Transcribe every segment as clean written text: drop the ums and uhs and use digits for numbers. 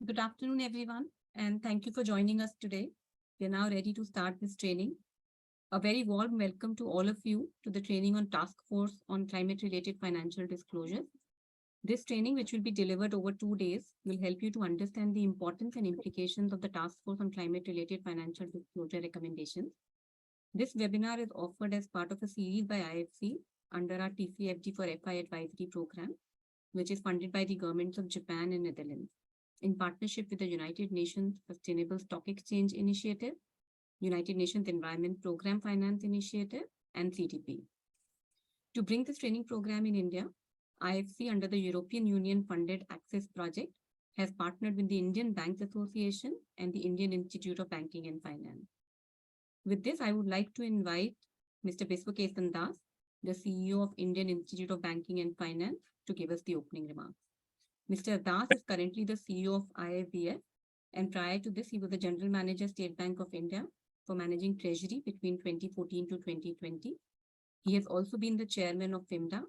Good afternoon, everyone, and thank you for joining us today. We are now ready to start this training. A very warm welcome to all of you to the training on Task Force on Climate-Related Financial Disclosures. This training, which will be delivered over 2 days, will help you to understand the importance and implications of the Task Force on Climate-Related Financial Disclosure recommendations. This webinar is offered as part of a series by IFC under our TCFD for FI Advisory Program, which is funded by the governments of Japan and Netherlands, in partnership with the United Nations Sustainable Stock Exchange Initiative, United Nations Environment Program Finance Initiative, and CTP. To bring this training program in India, IFC under the European Union funded Access Project has partnered with the Indian Banks Association and the Indian Institute of Banking and Finance. With this, I would like to invite Mr. Biswakesan Das, the CEO of Indian Institute of Banking and Finance, to give us the opening remarks. Mr. Das is currently the CEO of IIBF, and prior to this, he was the General Manager, State Bank of India, for managing Treasury between 2014 to 2020. He has also been the chairman of FIMDA,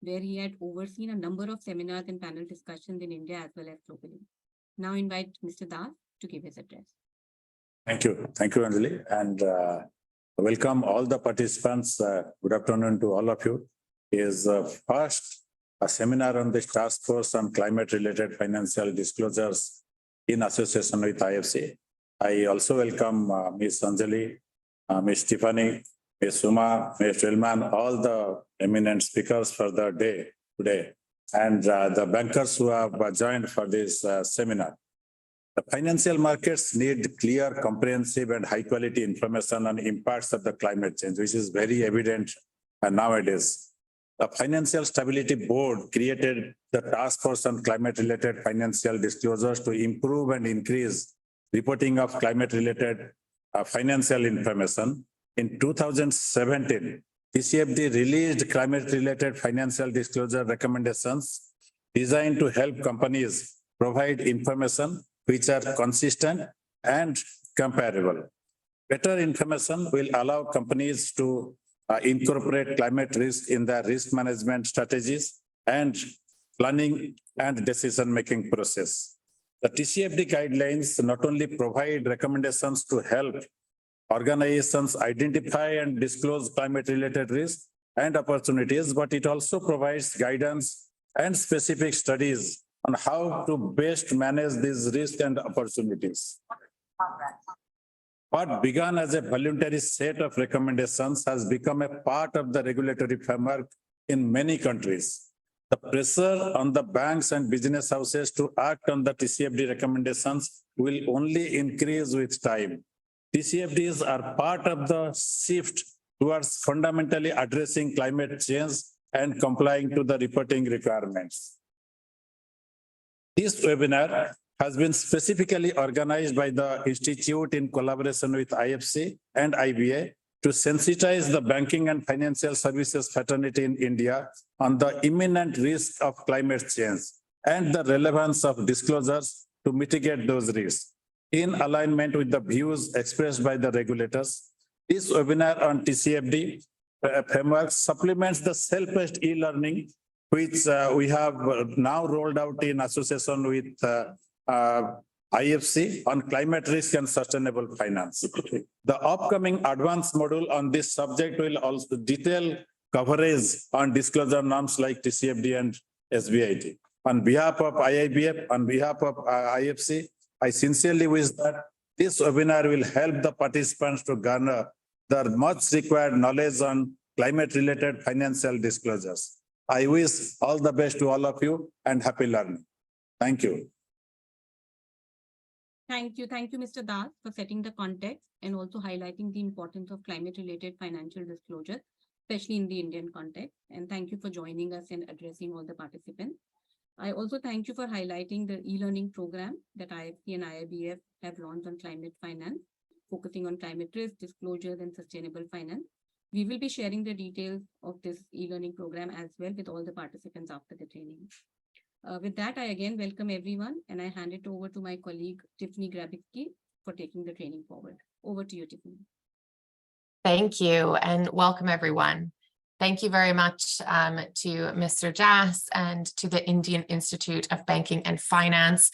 where he had overseen a number of seminars and panel discussions in India as well as globally. Now I invite Mr. Das to give his address. Thank you, Anjali, and welcome all the participants. Good afternoon to all of you. Is first a seminar on this task force on climate-related financial disclosures in association with IFC. I also welcome Ms. Anjali, Ms. Tiffany, Ms. Suma, Ms. Wilman, all the eminent speakers for the day today, and the bankers who have joined for this seminar. The financial markets need clear, comprehensive, and high-quality information on impacts of the climate change, which is very evident nowadays. The Financial Stability Board created the Task Force on Climate-Related Financial Disclosures to improve and increase reporting of climate-related financial information. In 2017, TCFD released climate-related financial disclosure recommendations designed to help companies provide information which are consistent and comparable. Better information will allow companies to incorporate climate risk in their risk management strategies and planning and decision-making process. The TCFD guidelines not only provide recommendations to help organizations identify and disclose climate-related risks and opportunities, but it also provides guidance and specific studies on how to best manage these risks and opportunities. What began as a voluntary set of recommendations has become a part of the regulatory framework in many countries. The pressure on the banks and business houses to act on the TCFD recommendations will only increase with time. TCFDs are part of the shift towards fundamentally addressing climate change and complying to the reporting requirements. This webinar has been specifically organized by the Institute in collaboration with IFC and IBA to sensitize the banking and financial services fraternity in India on the imminent risk of climate change and the relevance of disclosures to mitigate those risks. In alignment with the views expressed by the regulators, this webinar on TCFD framework supplements the self-paced e-learning, which we have now rolled out in association with IFC on climate risk and sustainable finance. The upcoming advanced module on this subject will also detail coverage on disclosure norms like TCFD and SBIT. On behalf of IIBF, on behalf of IFC, I sincerely wish that this webinar will help the participants to garner the much required knowledge on climate-related financial disclosures. I wish all the best to all of you and happy learning. Thank you. Thank you, Mr. Das, for setting the context and also highlighting the importance of climate-related financial disclosure, especially in the Indian context. And thank you for joining us and addressing all the participants. I also thank you for highlighting the e-learning program that IFC and IIBF have launched on climate finance, focusing on climate risk, disclosures, and sustainable finance. We will be sharing the details of this e-learning program as well with all the participants after the training. With that, I again welcome everyone, and I hand it over to my colleague, Tiffany Grabitsky, for taking the training forward. Over to you, Tiffany. Thank you, and welcome everyone. Thank you very much to Mr. Jas and to the Indian Institute of Banking and Finance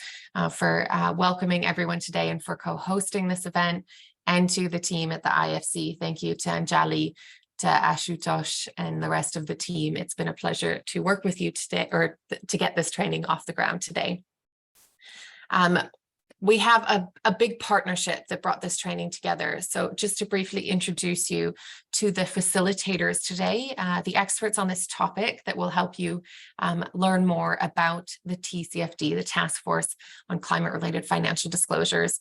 for welcoming everyone today and for co-hosting this event, and to the team at the IFC. Thank you to Anjali, to Ashutosh, and the rest of the team. It's been a pleasure to work with you today, or to get this training off the ground today. We have a big partnership that brought this training together. So just to briefly introduce you to the facilitators today, the experts on this topic that will help you learn more about the TCFD, the Task Force on Climate-Related Financial Disclosures.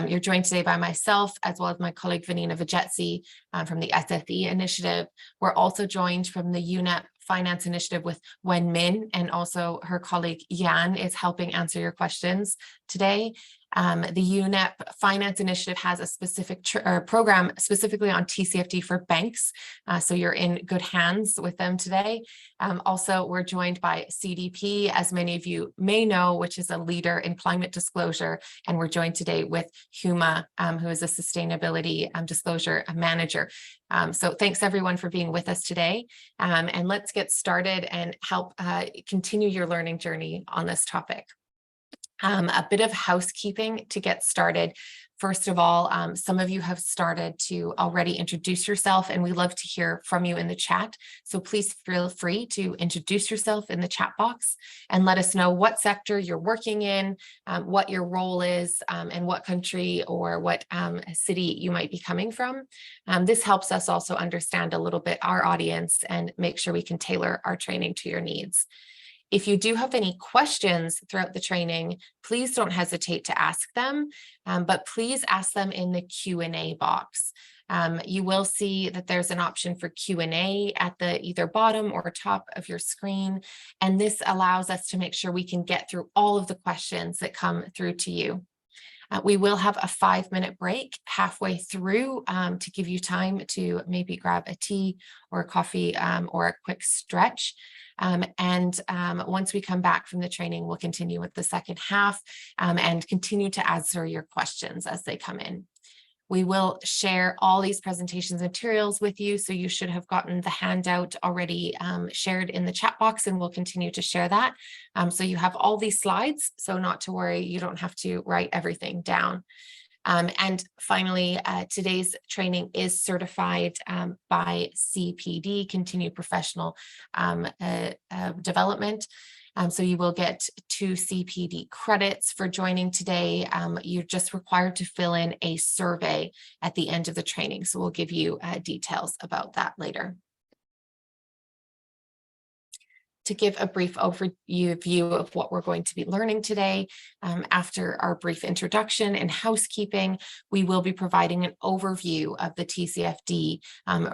You're joined today by myself, as well as my colleague Vanina Vijetsi from the SFE initiative. We're also joined from the UNEP Finance Initiative with Wen Min, and also her colleague Yan is helping answer your questions today. The UNEP Finance Initiative has a specific program specifically on TCFD for banks, so you're in good hands with them today. Also, we're joined by CDP, as many of you may know, which is a leader in climate disclosure, and we're joined today with Huma, who is a sustainability disclosure manager. So thanks everyone for being with us today, and let's get started and help continue your learning journey on this topic. A bit of housekeeping to get started. First of all, some of you have started to already introduce yourself, and we love to hear from you in the chat. So please feel free to introduce yourself in the chat box and let us know what sector you're working in, what your role is, and what country or what city you might be coming from. This helps us also understand a little bit our audience and make sure we can tailor our training to your needs. If you do have any questions throughout the training, please don't hesitate to ask them, but please ask them in the Q&A box. You will see that there's an option for Q&A at the either bottom or top of your screen, and this allows us to make sure we can get through all of the questions that come through to you. We will have a 5-minute break halfway through to give you time to maybe grab a tea or a coffee or a quick stretch. Once we come back from the training, we'll continue with the second half and continue to answer your questions as they come in. We will share all these presentations materials with you, so you should have gotten the handout already shared in the chat box, and we'll continue to share that. So you have all these slides, so not to worry, you don't have to write everything down. And finally, today's training is certified by CPD, Continued Professional Development. So you will get 2 CPD credits for joining today. You're just required to fill in a survey at the end of the training. So we'll give you details about that later. To give a brief overview of what we're going to be learning today, after our brief introduction and housekeeping, we will be providing an overview of the TCFD,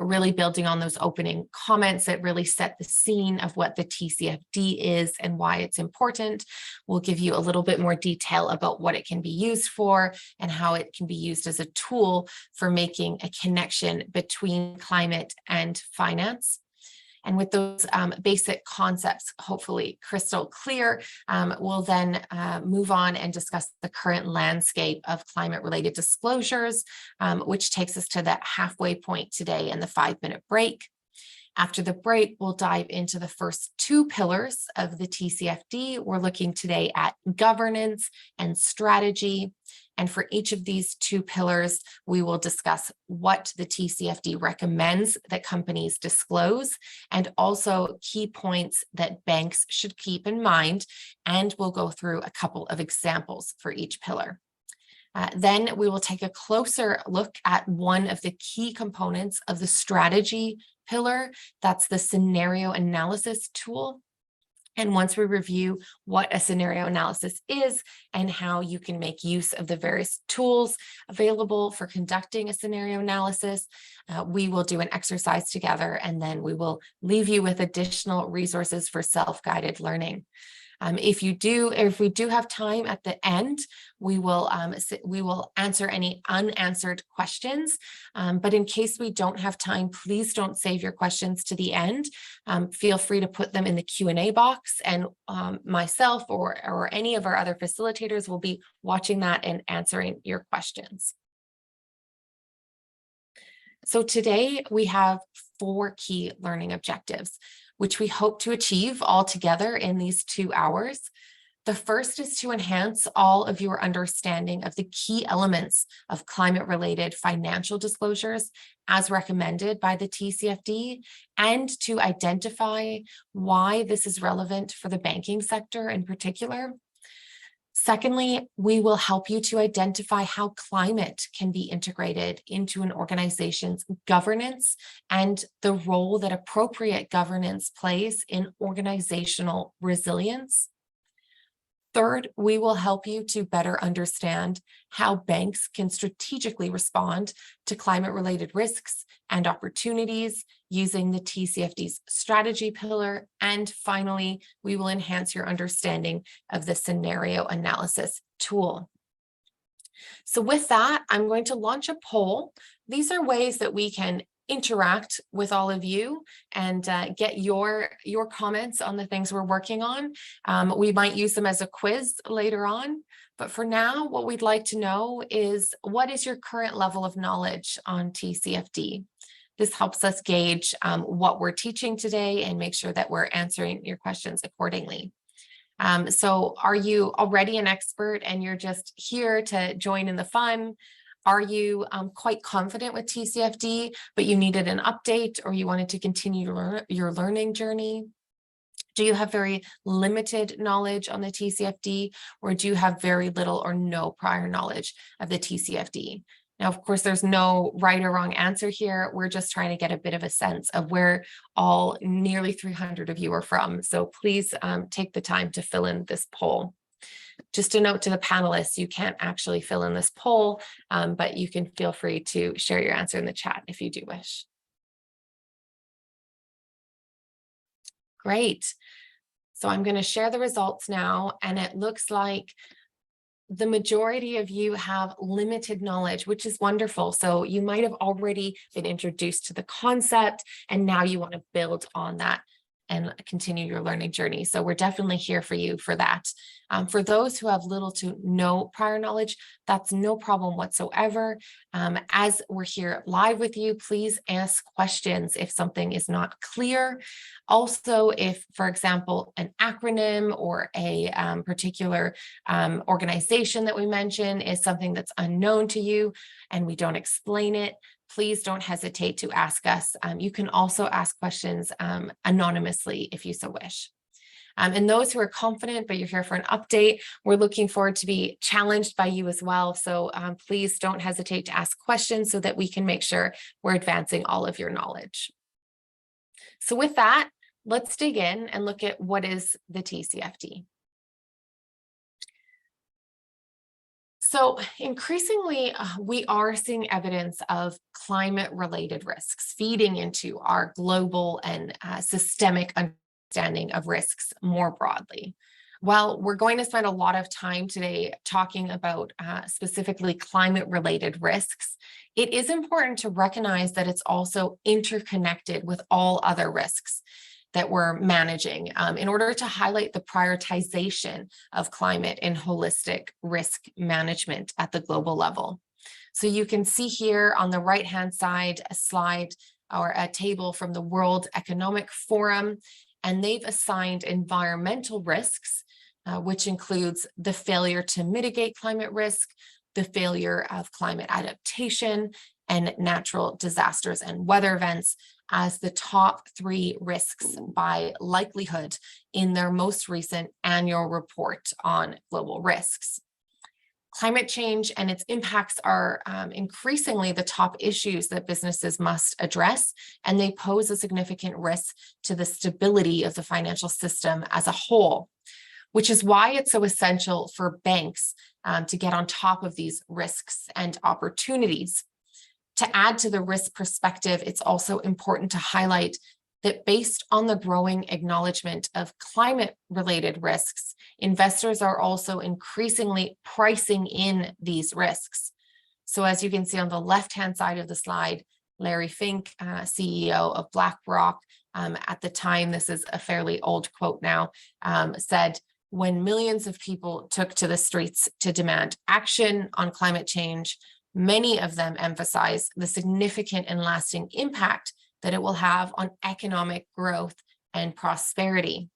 really building on those opening comments that really set the scene of what the TCFD is and why it's important. We'll give you a little bit more detail about what it can be used for and how it can be used as a tool for making a connection between climate and finance. And with those basic concepts hopefully crystal clear, we'll then move on and discuss the current landscape of climate-related disclosures, which takes us to that halfway point today in the 5-minute break. After the break, we'll dive into the first 2 pillars of the TCFD. We're looking today at governance and strategy. And for each of these 2 pillars, we will discuss what the TCFD recommends that companies disclose, and also key points that banks should keep in mind. And we'll go through a couple of examples for each pillar. Then we will take a closer look at one of the key components of the strategy pillar. That's the scenario analysis tool. And once we review what a scenario analysis is and how you can make use of the various tools available for conducting a scenario analysis, we will do an exercise together, and then we will leave you with additional resources for self-guided learning. If we do have time at the end, we will answer any unanswered questions. But in case we don't have time, please don't save your questions to the end. Feel free to put them in the Q&A box, and myself or any of our other facilitators will be watching that and answering your questions. So today we have 4 key learning objectives, which we hope to achieve all together in these 2 hours. The first is to enhance all of your understanding of the key elements of climate-related financial disclosures as recommended by the TCFD, and to identify why this is relevant for the banking sector in particular. Secondly, we will help you to identify how climate can be integrated into an organization's governance and the role that appropriate governance plays in organizational resilience. Third, we will help you to better understand how banks can strategically respond to climate-related risks and opportunities using the TCFD's strategy pillar. And finally, we will enhance your understanding of the scenario analysis tool. So with that, I'm going to launch a poll. These are ways that we can interact with all of you and get your comments on the things we're working on. We might use them as a quiz later on, but for now, what we'd like to know is, what is your current level of knowledge on TCFD? This helps us gauge what we're teaching today and make sure that we're answering your questions accordingly. So are you already an expert and you're just here to join in the fun? Are you quite confident with TCFD, but you needed an update or you wanted to continue your learning journey? Do you have very limited knowledge on the TCFD, or do you have very little or no prior knowledge of the TCFD? Now, of course, there's no right or wrong answer here. We're just trying to get a bit of a sense of where all nearly 300 of you are from. So please take the time to fill in this poll. Just a note to the panelists, you can't actually fill in this poll, but you can feel free to share your answer in the chat if you do wish. Great. So I'm going to share the results now, and it looks like the majority of you have limited knowledge, which is wonderful. So you might have already been introduced to the concept, and now you want to build on that and continue your learning journey. So we're definitely here for you for that. For those who have little to no prior knowledge, that's no problem whatsoever. As we're here live with you, please ask questions if something is not clear. Also, if, for example, an acronym or a particular organization that we mention is something that's unknown to you and we don't explain it, please don't hesitate to ask us. You can also ask questions anonymously if you so wish. And those who are confident, but you're here for an update, we're looking forward to be challenged by you as well. So please don't hesitate to ask questions so that we can make sure we're advancing all of your knowledge. So with that, let's dig in and look at what is the TCFD. So increasingly, we are seeing evidence of climate-related risks feeding into our global and systemic understanding of risks more broadly. While we're going to spend a lot of time today talking about specifically climate-related risks, it is important to recognize that it's also interconnected with all other risks that we're managing in order to highlight the prioritization of climate in holistic risk management at the global level. So you can see here on the right-hand side, a slide or a table from the World Economic Forum, and they've assigned environmental risks, which includes the failure to mitigate climate risk, the failure of climate adaptation, and natural disasters and weather events as the top 3 risks by likelihood in their most recent annual report on global risks. Climate change and its impacts are increasingly the top issues that businesses must address, and they pose a significant risk to the stability of the financial system as a whole, which is why it's so essential for banks to get on top of these risks and opportunities. To add to the risk perspective, it's also important to highlight that based on the growing acknowledgement of climate-related risks, investors are also increasingly pricing in these risks. So as you can see on the left-hand side of the slide, Larry Fink, CEO of BlackRock, at the time, this is a fairly old quote now, said, "When millions of people took to the streets to demand action on climate change, many of them emphasize the significant and lasting impact that it will have on economic growth and prosperity,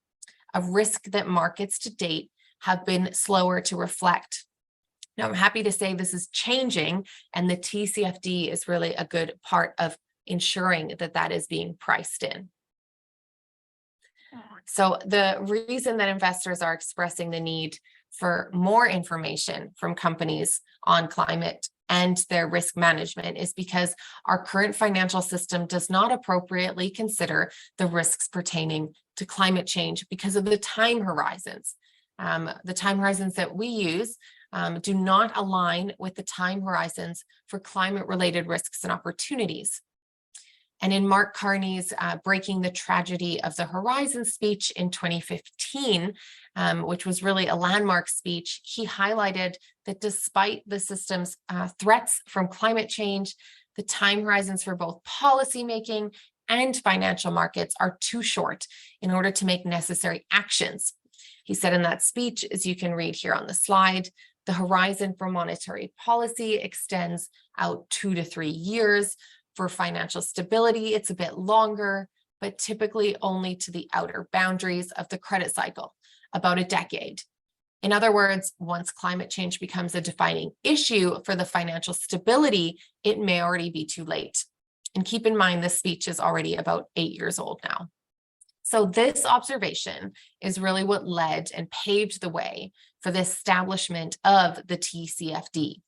a risk that markets to date have been slower to reflect. Now, I'm happy to say this is changing, and the TCFD is really a good part of ensuring that that is being priced in. So the reason that investors are expressing the need for more information from companies on climate and their risk management is because our current financial system does not appropriately consider the risks pertaining to climate change because of the time horizons. The time horizons that we use do not align with the time horizons for climate-related risks and opportunities. And in Mark Carney's Breaking the Tragedy of the Horizon speech in 2015, which was really a landmark speech, he highlighted that despite the system's threats from climate change, the time horizons for both policymaking and financial markets are too short in order to make necessary actions. He said in that speech, as you can read here on the slide, the horizon for monetary policy extends out 2 to 3 years. For financial stability, it's a bit longer, but typically only to the outer boundaries of the credit cycle, about a decade. In other words, once climate change becomes a defining issue for the financial stability, it may already be too late. And keep in mind, this speech is already about 8 years old now. So this observation is really what led and paved the way for the establishment of the TCFD.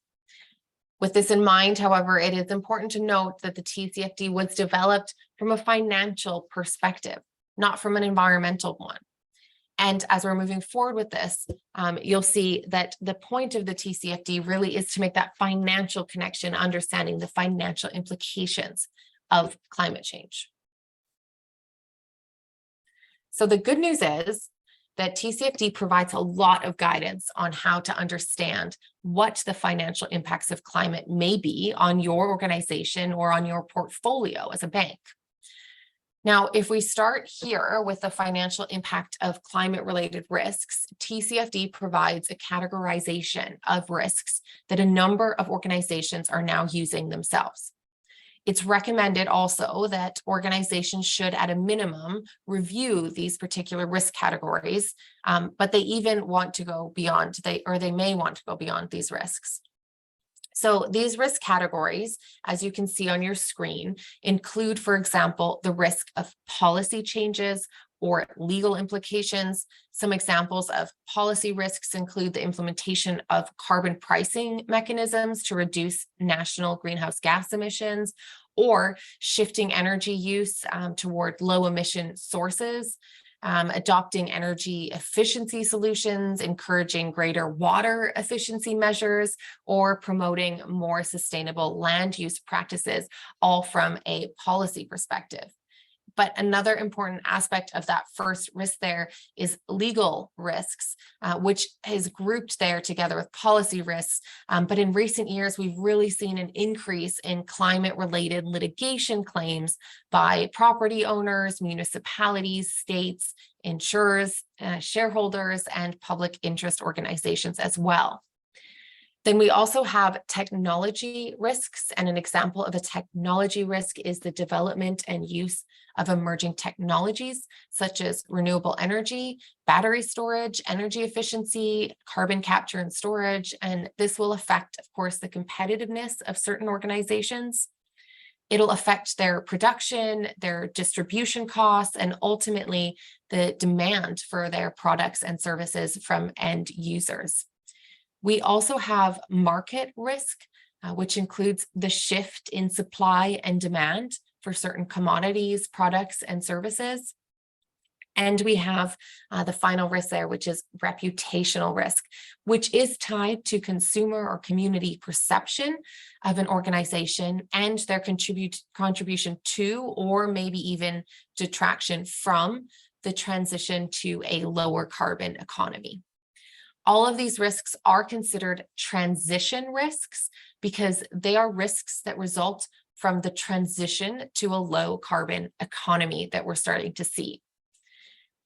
With this in mind, however, it is important to note that the TCFD was developed from a financial perspective, not from an environmental one. And as we're moving forward with this, you'll see that the point of the TCFD really is to make that financial connection, understanding the financial implications of climate change. So the good news is that TCFD provides a lot of guidance on how to understand what the financial impacts of climate may be on your organization or on your portfolio as a bank. Now, if we start here with the financial impact of climate-related risks, TCFD provides a categorization of risks that a number of organizations are now using themselves. It's recommended also that organizations should, at a minimum, review these particular risk categories, but they even want to go beyond, they may want to go beyond these risks. So these risk categories, as you can see on your screen, include, for example, the risk of policy changes or legal implications. Some examples of policy risks include the implementation of carbon pricing mechanisms to reduce national greenhouse gas emissions, or shifting energy use toward low emission sources, adopting energy efficiency solutions, encouraging greater water efficiency measures, or promoting more sustainable land use practices, all from a policy perspective. But another important aspect of that first risk there is legal risks, which is grouped there together with policy risks. But in recent years, we've really seen an increase in climate-related litigation claims by property owners, municipalities, states, insurers, shareholders, and public interest organizations as well. Then we also have technology risks, and an example of a technology risk is the development and use of emerging technologies such as renewable energy, battery storage, energy efficiency, carbon capture and storage, and this will affect, of course, the competitiveness of certain organizations. It'll affect their production, their distribution costs, and ultimately the demand for their products and services from end users. We also have market risk, which includes the shift in supply and demand for certain commodities, products, and services. And we have the final risk there, which is reputational risk, which is tied to consumer or community perception of an organization and their contribution to, or maybe even detraction from, the transition to a lower carbon economy. All of these risks are considered transition risks because they are risks that result from the transition to a low carbon economy that we're starting to see.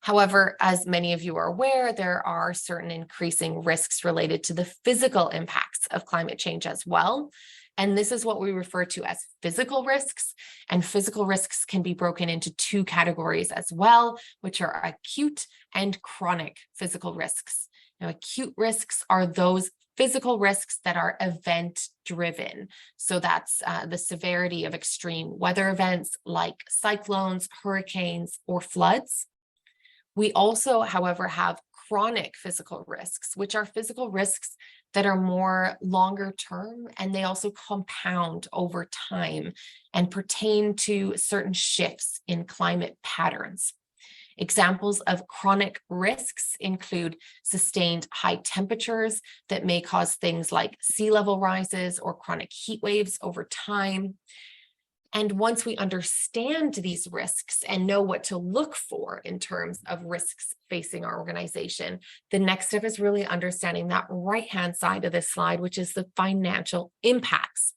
However, as many of you are aware, there are certain increasing risks related to the physical impacts of climate change as well. And this is what we refer to as physical risks. And physical risks can be broken into two categories as well, which are acute and chronic physical risks. Now, acute risks are those physical risks that are event driven. So that's the severity of extreme weather events like cyclones, hurricanes, or floods. We also, however, have chronic physical risks, which are physical risks that are more longer term, and they also compound over time and pertain to certain shifts in climate patterns. Examples of chronic risks include sustained high temperatures that may cause things like sea level rises or chronic heat waves over time. And once we understand these risks and know what to look for in terms of risks facing our organization, the next step is really understanding that right-hand side of this slide, which is the financial impacts.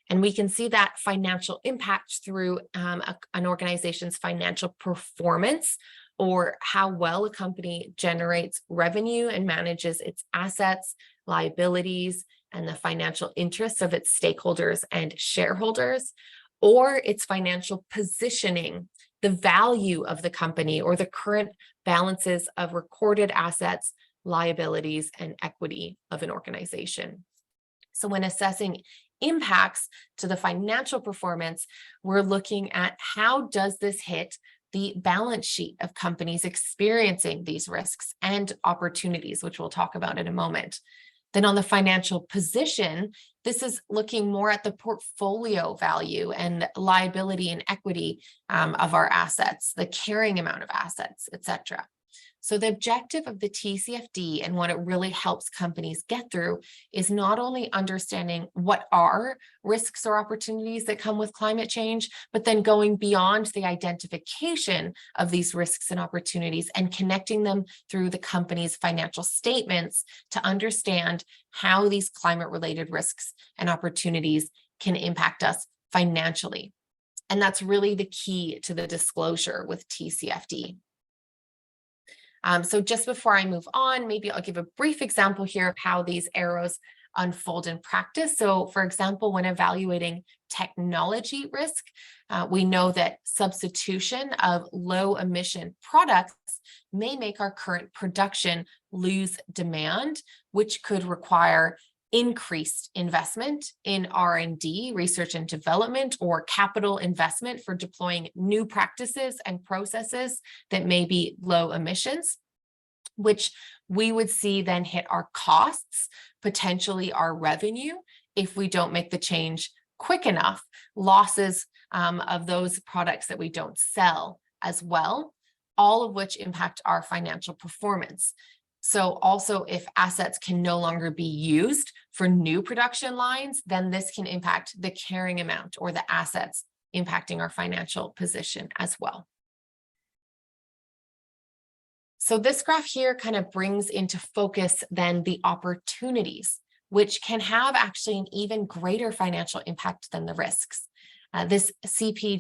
And we can see that financial impact through an organization's financial performance, or how well a company generates revenue and manages its assets, liabilities, and the financial interests of its stakeholders and shareholders, or its financial positioning, the value of the company, or the current balances of recorded assets, liabilities, and equity of an organization. So when assessing impacts to the financial performance, we're looking at how does this hit the balance sheet of companies experiencing these risks and opportunities, which we'll talk about in a moment. Then on the financial position, this is looking more at the portfolio value and liability and equity of our assets, the carrying amount of assets, etc. So the objective of the TCFD and what it really helps companies get through is not only understanding what are risks or opportunities that come with climate change, but then going beyond the identification of these risks and opportunities and connecting them through the company's financial statements to understand how these climate-related risks and opportunities can impact us financially. And that's really the key to the disclosure with TCFD. So just before I move on, maybe I'll give a brief example here of how these arrows unfold in practice. So for example, when evaluating technology risk, we know that substitution of low emission products may make our current production lose demand, which could require increased investment in R&D, research and development, or capital investment for deploying new practices and processes that may be low emissions, which we would see then hit our costs, potentially our revenue, if we don't make the change quick enough, losses of those products that we don't sell as well, all of which impact our financial performance. So also, if assets can no longer be used for new production lines, then this can impact the carrying amount or the assets, impacting our financial position as well. So this graph here kind of brings into focus then the opportunities, which can have actually an even greater financial impact than the risks. This CDP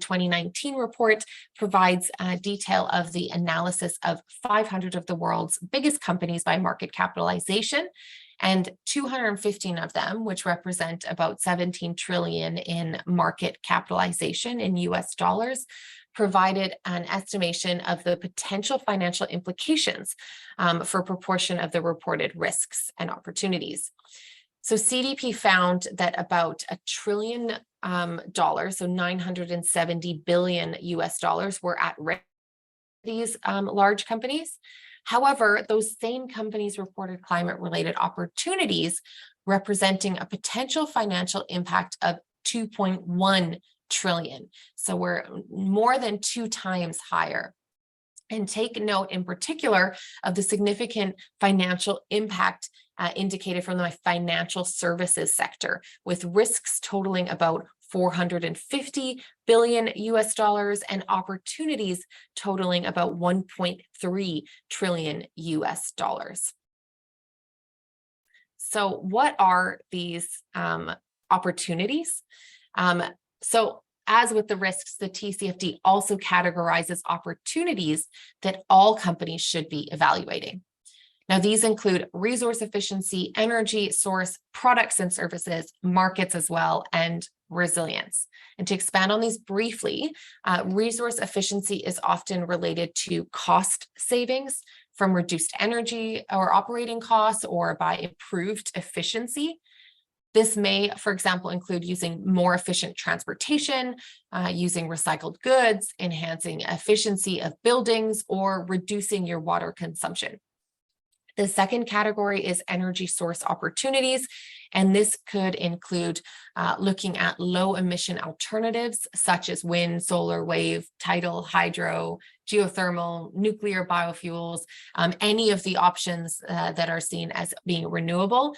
2019 report provides detail of the analysis of 500 of the world's biggest companies by market capitalization, and 215 of them, which represent about 17 trillion in market capitalization in US dollars, provided an estimation of the potential financial implications for a proportion of the reported risks and opportunities. So CDP found that about $1 trillion, so 970 billion US dollars, were at risk for these large companies. However, those same companies reported climate-related opportunities representing a potential financial impact of 2.1 trillion. So we're more than 2 times higher. And take note in particular of the significant financial impact indicated from the financial services sector, with risks totaling about 450 billion US dollars and opportunities totaling about 1.3 trillion US dollars. So what are these opportunities? So as with the risks, the TCFD also categorizes opportunities that all companies should be evaluating. Now, these include resource efficiency, energy source, products and services, markets as well, and resilience. And to expand on these briefly, resource efficiency is often related to cost savings from reduced energy or operating costs or by improved efficiency. This may, for example, include using more efficient transportation, using recycled goods, enhancing efficiency of buildings, or reducing your water consumption. The second category is energy source opportunities, and this could include looking at low emission alternatives such as wind, solar, wave, tidal, hydro, geothermal, nuclear, biofuels, any of the options that are seen as being renewable.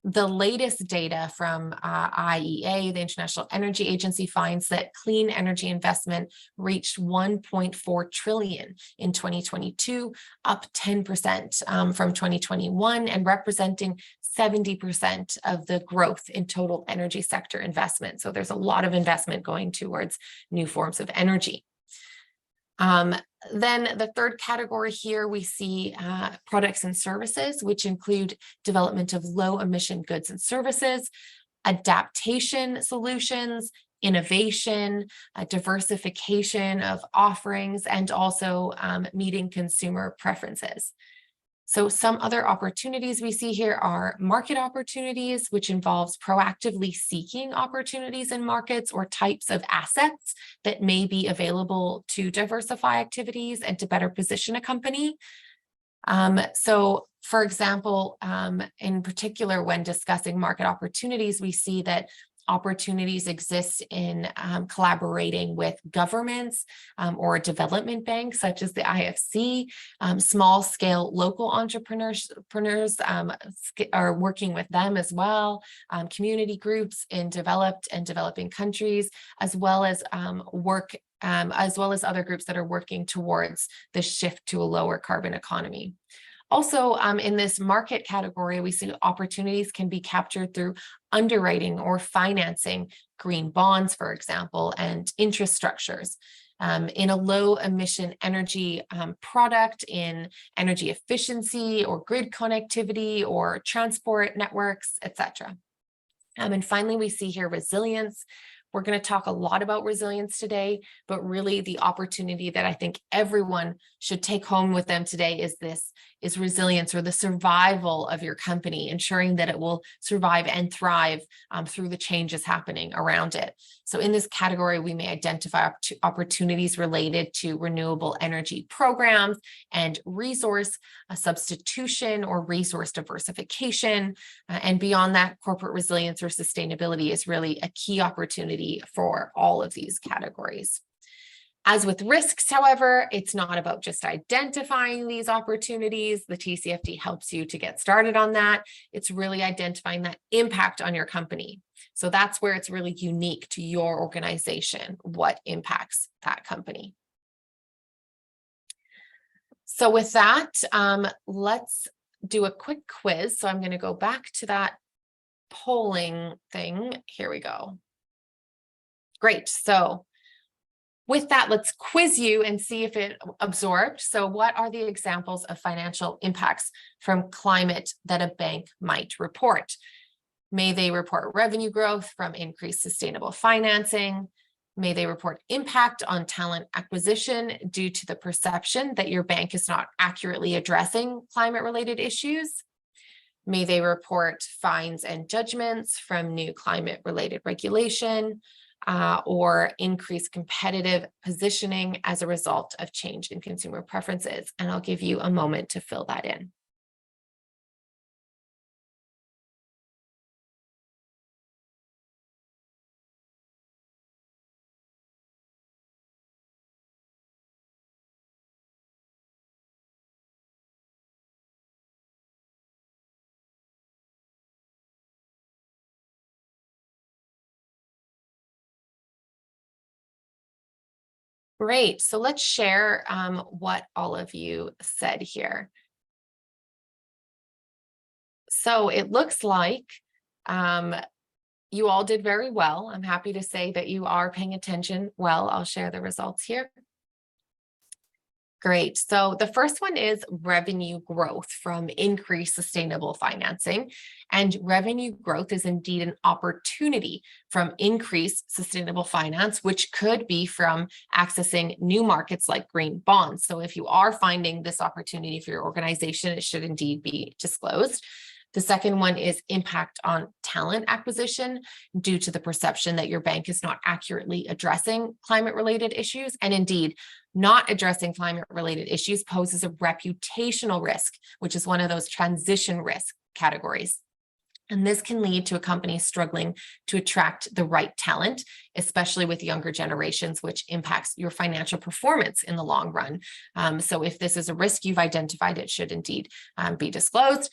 The latest data from IEA, the International Energy Agency, finds that clean energy investment reached 1.4 trillion in 2022, up 10% from 2021, and representing 70% of the growth in total energy sector investment. So there's a lot of investment going towards new forms of energy. Then the third category here, we see products and services, which include development of low emission goods and services, adaptation solutions, innovation, diversification of offerings, and also meeting consumer preferences. So some other opportunities we see here are market opportunities, which involves proactively seeking opportunities in markets or types of assets that may be available to diversify activities and to better position a company. So, for example, in particular, when discussing market opportunities, we see that opportunities exist in collaborating with governments or development banks such as the IFC. Small scale local entrepreneurs are working with them as well. Community groups in developed and developing countries, as well as other groups that are working towards the shift to a lower carbon economy. Also, in this market category, we see opportunities can be captured through underwriting or financing green bonds, for example, and interest structures. In a low emission energy product, in energy efficiency or grid connectivity or transport networks, etc. And finally, we see here resilience. We're going to talk a lot about resilience today, but really the opportunity that I think everyone should take home with them today is resilience, or the survival of your company, ensuring that it will survive and thrive through the changes happening around it. So in this category, we may identify opportunities related to renewable energy programs and resource substitution or resource diversification. And beyond that, corporate resilience or sustainability is really a key opportunity for all of these categories. As with risks, however, it's not about just identifying these opportunities. The TCFD helps you to get started on that. It's really identifying that impact on your company. So that's where it's really unique to your organization, what impacts that company. So with that, let's do a quick quiz. So I'm going to go back to that polling thing. Here we go. Great. So with that, let's quiz you and see if it absorbed. So what are the examples of financial impacts from climate that a bank might report? May they report revenue growth from increased sustainable financing? May they report impact on talent acquisition due to the perception that your bank is not accurately addressing climate-related issues? May they report fines and judgments from new climate-related regulation? Or increase competitive positioning as a result of change in consumer preferences. And I'll give you a moment to fill that in. Great. So let's share what all of you said here. So it looks like you all did very well. I'm happy to say that you are paying attention well. I'll share the results here. Great. So the first one is revenue growth from increased sustainable financing. And revenue growth is indeed an opportunity from increased sustainable finance, which could be from accessing new markets like green bonds. So if you are finding this opportunity for your organization, it should indeed be disclosed. The second one is impact on talent acquisition due to the perception that your bank is not accurately addressing climate-related issues. And indeed, not addressing climate-related issues poses a reputational risk, which is one of those transition risk categories. And this can lead to a company struggling to attract the right talent, especially with younger generations, which impacts your financial performance in the long run. So if this is a risk you've identified, it should indeed be disclosed.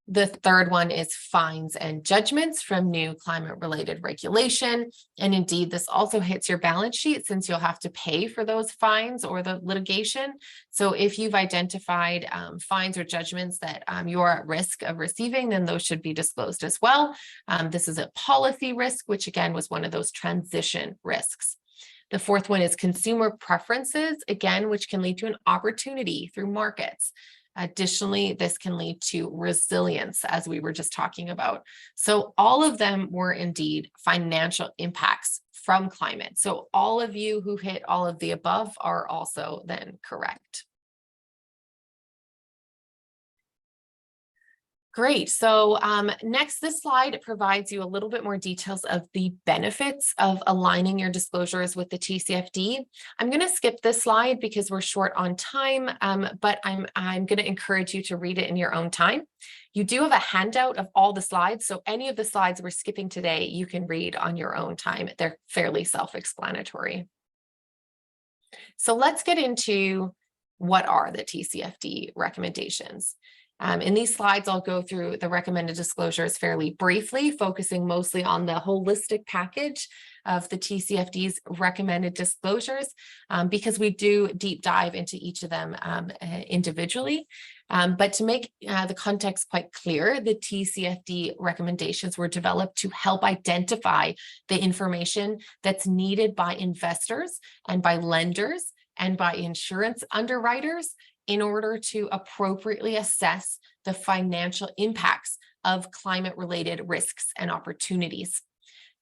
The third one is fines and judgments from new climate-related regulation. And indeed, this also hits your balance sheet since you'll have to pay for those fines or the litigation. So if you've identified fines or judgments that you're at risk of receiving, then those should be disclosed as well. This is a policy risk, which again was one of those transition risks. The fourth one is consumer preferences, again, which can lead to an opportunity through markets. Additionally, this can lead to resilience, as we were just talking about. So all of them were indeed financial impacts from climate. So all of you who hit all of the above are also then correct. Great. So next, this slide provides you a little bit more details of the benefits of aligning your disclosures with the TCFD. I'm going to skip this slide because we're short on time, but I'm going to encourage you to read it in your own time. You do have a handout of all the slides, so any of the slides we're skipping today, you can read on your own time. They're fairly self-explanatory. So let's get into what are the TCFD recommendations. In these slides, I'll go through the recommended disclosures fairly briefly, focusing mostly on the holistic package of the TCFD's recommended disclosures, because we do deep dive into each of them individually. But to make the context quite clear, the TCFD recommendations were developed to help identify the information that's needed by investors and by lenders and by insurance underwriters in order to appropriately assess the financial impacts of climate-related risks and opportunities.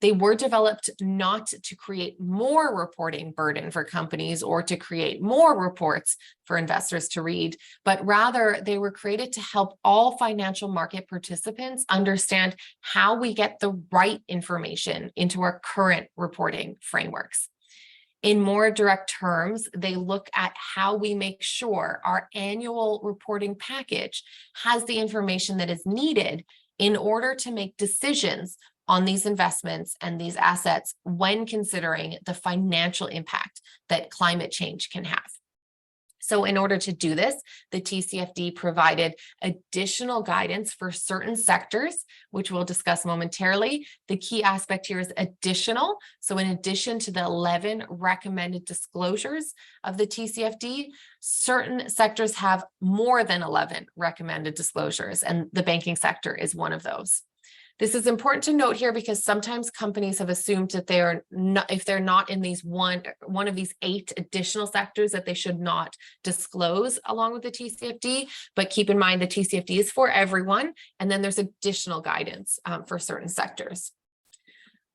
They were developed not to create more reporting burden for companies or to create more reports for investors to read, but rather they were created to help all financial market participants understand how we get the right information into our current reporting frameworks. In more direct terms, they look at how we make sure our annual reporting package has the information that is needed in order to make decisions on these investments and these assets when considering the financial impact that climate change can have. So in order to do this, the TCFD provided additional guidance for certain sectors, which we'll discuss momentarily. The key aspect here is additional. So in addition to the 11 recommended disclosures of the TCFD, certain sectors have more than 11 recommended disclosures, and the banking sector is one of those. This is important to note here because sometimes companies have assumed that they are not, if they're not in these one of these 8 additional sectors, that they should not disclose along with the TCFD. But keep in mind the TCFD is for everyone, and then there's additional guidance for certain sectors.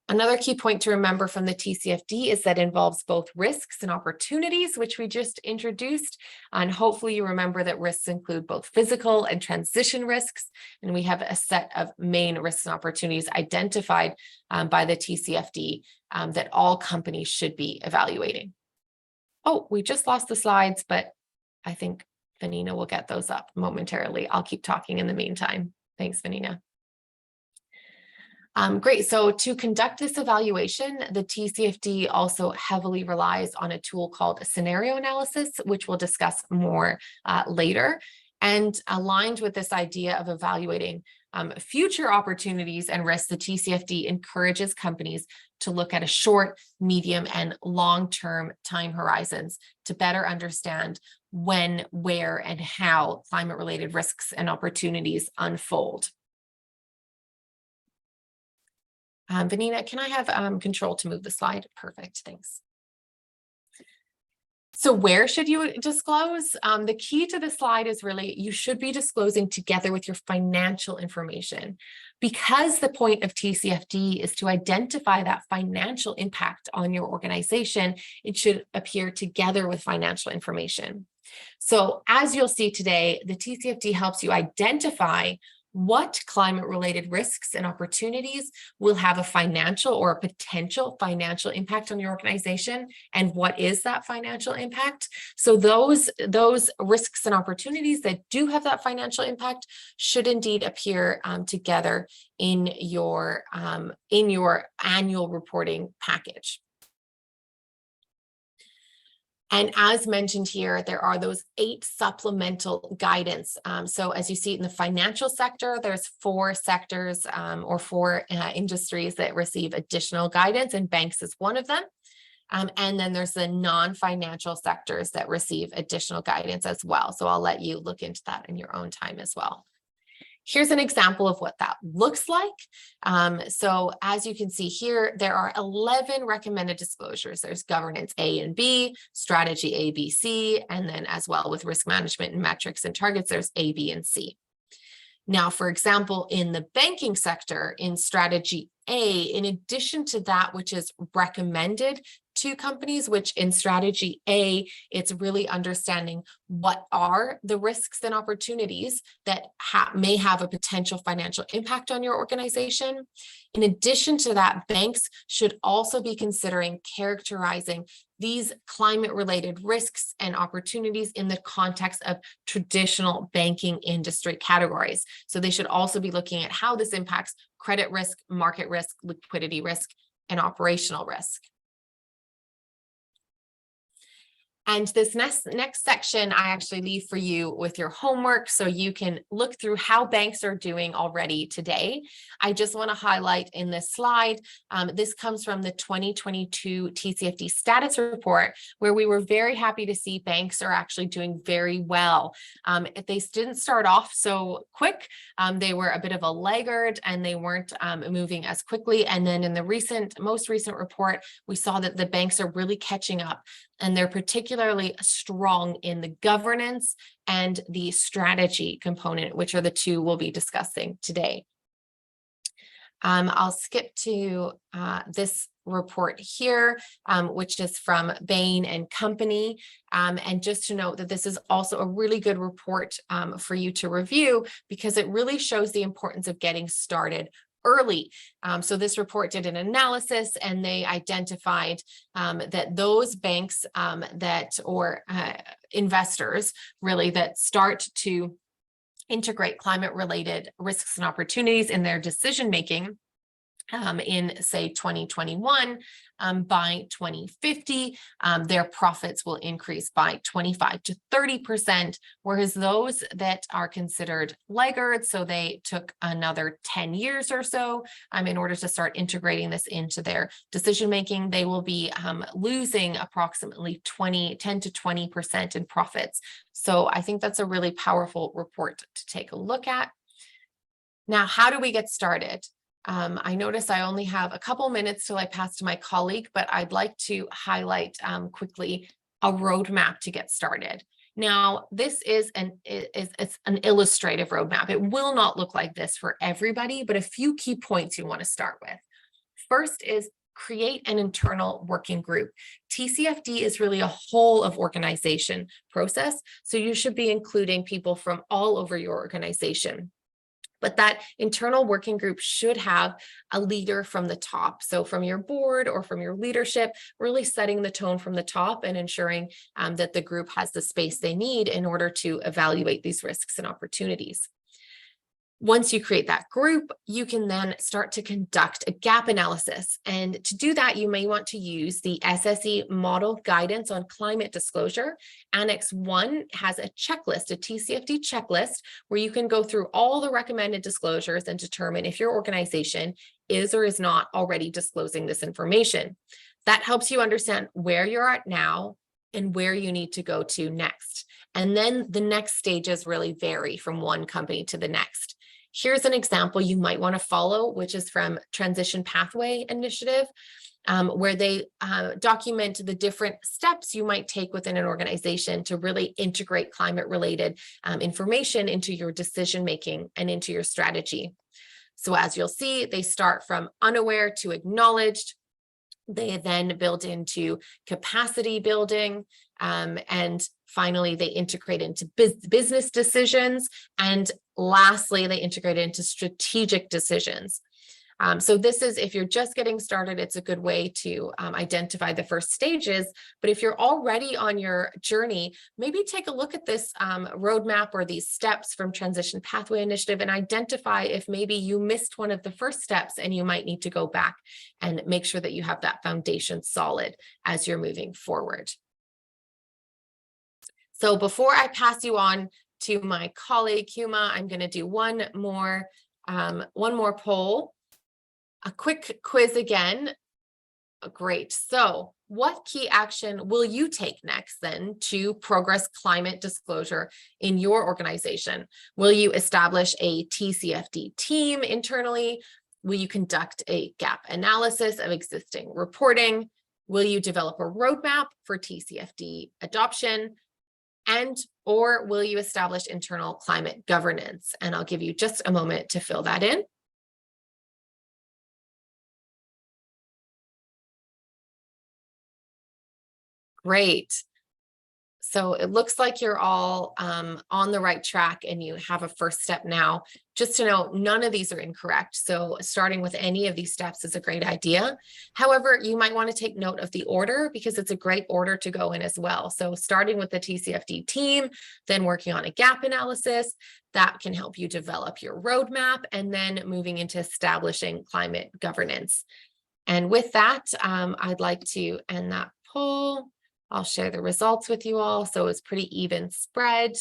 Another key point to remember from the TCFD is that it involves both risks and opportunities, which we just introduced. And hopefully you remember that risks include both physical and transition risks. And we have a set of main risks and opportunities identified by the TCFD that all companies should be evaluating. Oh, we just lost the slides, but I think Vanina will get those up momentarily. I'll keep talking in the meantime. Thanks, Vanina. Great. So to conduct this evaluation, the TCFD also heavily relies on a tool called scenario analysis, which we'll discuss more later. And aligned with this idea of evaluating future opportunities and risks, the TCFD encourages companies to look at a short, medium, and long-term time horizons to better understand when, where, and how climate-related risks and opportunities unfold. Vanina, can I have control to move the slide? Perfect, thanks. So where should you disclose? The key to the slide is really you should be disclosing together with your financial information, because the point of TCFD is to identify that financial impact on your organization. It should appear together with financial information. So as you'll see today, the TCFD helps you identify what climate-related risks and opportunities will have a financial or a potential financial impact on your organization, and what is that financial impact. So those risks and opportunities that do have that financial impact should indeed appear together in your annual reporting package. And as mentioned here, there are those 8 supplemental guidance. So as you see in the financial sector, there's 4 sectors or 4 industries that receive additional guidance, and banks is one of them. And then there's the non-financial sectors that receive additional guidance as well. So I'll let you look into that in your own time as well. Here's an example of what that looks like. So as you can see here, there are 11 recommended disclosures. There's governance A and B, strategy A, B, C, and then as well with risk management and metrics and targets, there's A, B, and C. Now, for example, in the banking sector, in strategy A, in addition to that which is recommended to companies, which in strategy A, it's really understanding what are the risks and opportunities that may have a potential financial impact on your organization. In addition to that, banks should also be considering characterizing these climate-related risks and opportunities in the context of traditional banking industry categories. So they should also be looking at how this impacts credit risk, market risk, liquidity risk, and operational risk. And this next section, I actually leave for you with your homework so you can look through how banks are doing already today. I just want to highlight in this slide, this comes from the 2022 TCFD status report, where we were very happy to see banks are actually doing very well. They didn't start off so quick. They were a bit of a laggard and they weren't moving as quickly. And then in the most recent report, we saw that the banks are really catching up. And they're particularly strong in the governance and the strategy component, which are the 2 we'll be discussing today. I'll skip to this report here, which is from Bain and Company. And just to note that this is also a really good report for you to review, because it really shows the importance of getting started early. So this report did an analysis, and they identified that those banks or investors really that start to integrate climate-related risks and opportunities in their decision-making in, say, 2021, by 2050, their profits will increase by 25 to 30%, whereas those that are considered laggards, so they took another 10 years or so in order to start integrating this into their decision-making, they will be losing approximately 10 to 20% in profits. So I think that's a really powerful report to take a look at. Now, how do we get started? I notice I only have a couple minutes till I pass to my colleague, but I'd like to highlight quickly a roadmap to get started. Now, this is it's an illustrative roadmap. It will not look like this for everybody, but a few key points you want to start with. First is create an internal working group. TCFD is really a whole of organization process, so you should be including people from all over your organization. But that internal working group should have a leader from the top. So from your board or from your leadership, really setting the tone from the top and ensuring that the group has the space they need in order to evaluate these risks and opportunities. Once you create that group, you can then start to conduct a gap analysis. And to do that, you may want to use the SSE model guidance on climate disclosure. Annex 1 has a checklist, a TCFD checklist, where you can go through all the recommended disclosures and determine if your organization is or is not already disclosing this information. That helps you understand where you're at now and where you need to go to next. And then the next stages really vary from one company to the next. Here's an example you might want to follow, which is from Transition Pathway Initiative, where they document the different steps you might take within an organization to really integrate climate-related information into your decision-making and into your strategy. So as you'll see, they start from unaware to acknowledged. They then build into capacity building, and finally, they integrate into business decisions. And lastly, they integrate into strategic decisions. So this is, if you're just getting started, it's a good way to identify the first stages. But if you're already on your journey, maybe take a look at this roadmap or these steps from Transition Pathway Initiative and identify if maybe you missed one of the first steps and you might need to go back and make sure that you have that foundation solid as you're moving forward. So before I pass you on to my colleague, Huma, I'm going to do one more poll. A quick quiz again. Great. So what key action will you take next then to progress climate disclosure in your organization? Will you establish a TCFD team internally? Will you conduct a gap analysis of existing reporting? Will you develop a roadmap for TCFD adoption? Or will you establish internal climate governance? And I'll give you just a moment to fill that in. Great. So it looks like you're all on the right track and you have a first step now. Just to know, none of these are incorrect. So starting with any of these steps is a great idea. However, you might want to take note of the order because it's a great order to go in as well. So starting with the TCFD team, then working on a gap analysis, that can help you develop your roadmap, and then moving into establishing climate governance. And with that, I'd like to end that poll. I'll share the results with you all. So it's pretty even spread.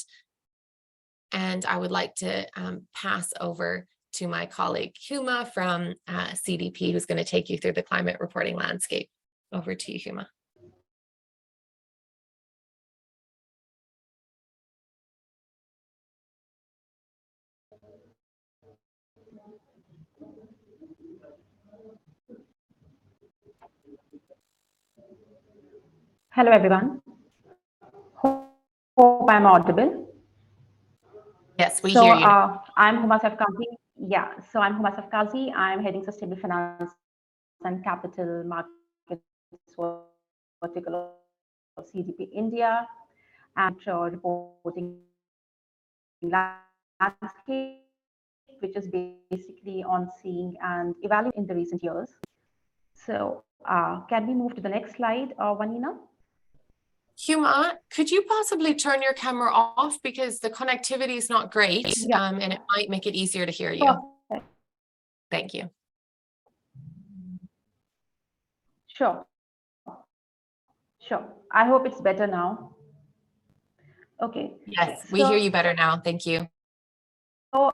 And I would like to pass over to my colleague Huma from CDP, who's going to take you through the climate reporting landscape. Over to you, Huma. Hello, everyone. Hope I'm audible. Yes, we hear you. I'm Huma Safkazi. Yeah, so I'm Huma Safkazi. I'm heading Sustainable Finance and Capital Markets vertical of CDP India, and reporting landscape, which is basically on seeing and evaluating in the recent years. So can we move to the next slide, Vanina? Huma, could you possibly turn your camera off because the connectivity is not great, Yeah. And it might make it easier to hear you. Perfect. Thank you. Sure. I hope it's better now. Okay. Yes, we hear you better now. Thank you. So,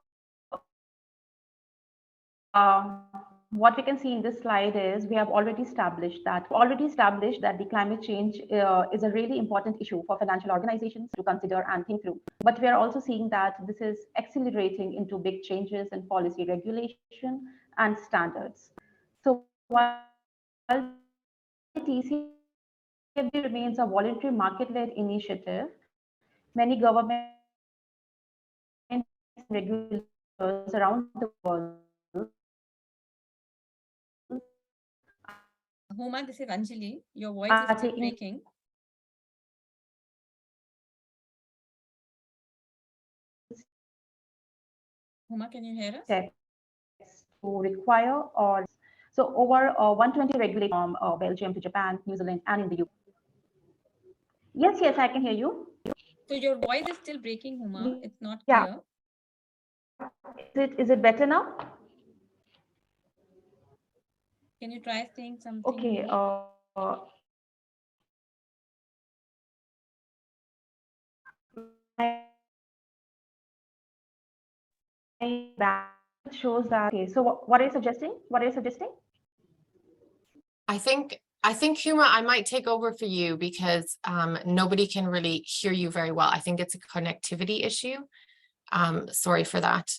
what we can see in this slide is we have already established that the climate change is a really important issue for financial organizations to consider and think through. But we are also seeing that this is accelerating into big changes in policy regulation and standards. So while TCFD remains a voluntary market-led initiative, many governments and regulators around the world. Huma, this is Anjali. Your voice is still breaking. Huma, can you hear us? To require or so over 120 regulators from Belgium to Japan, New Zealand, and in the UK. Yes, I can hear you. So your voice is still breaking, Huma. It's not clear. Is it better now? Can you try saying something? Okay. That shows that. Okay, so what are you suggesting? I think Huma, I might take over for you because nobody can really hear you very well. I think it's a connectivity issue. Sorry for that.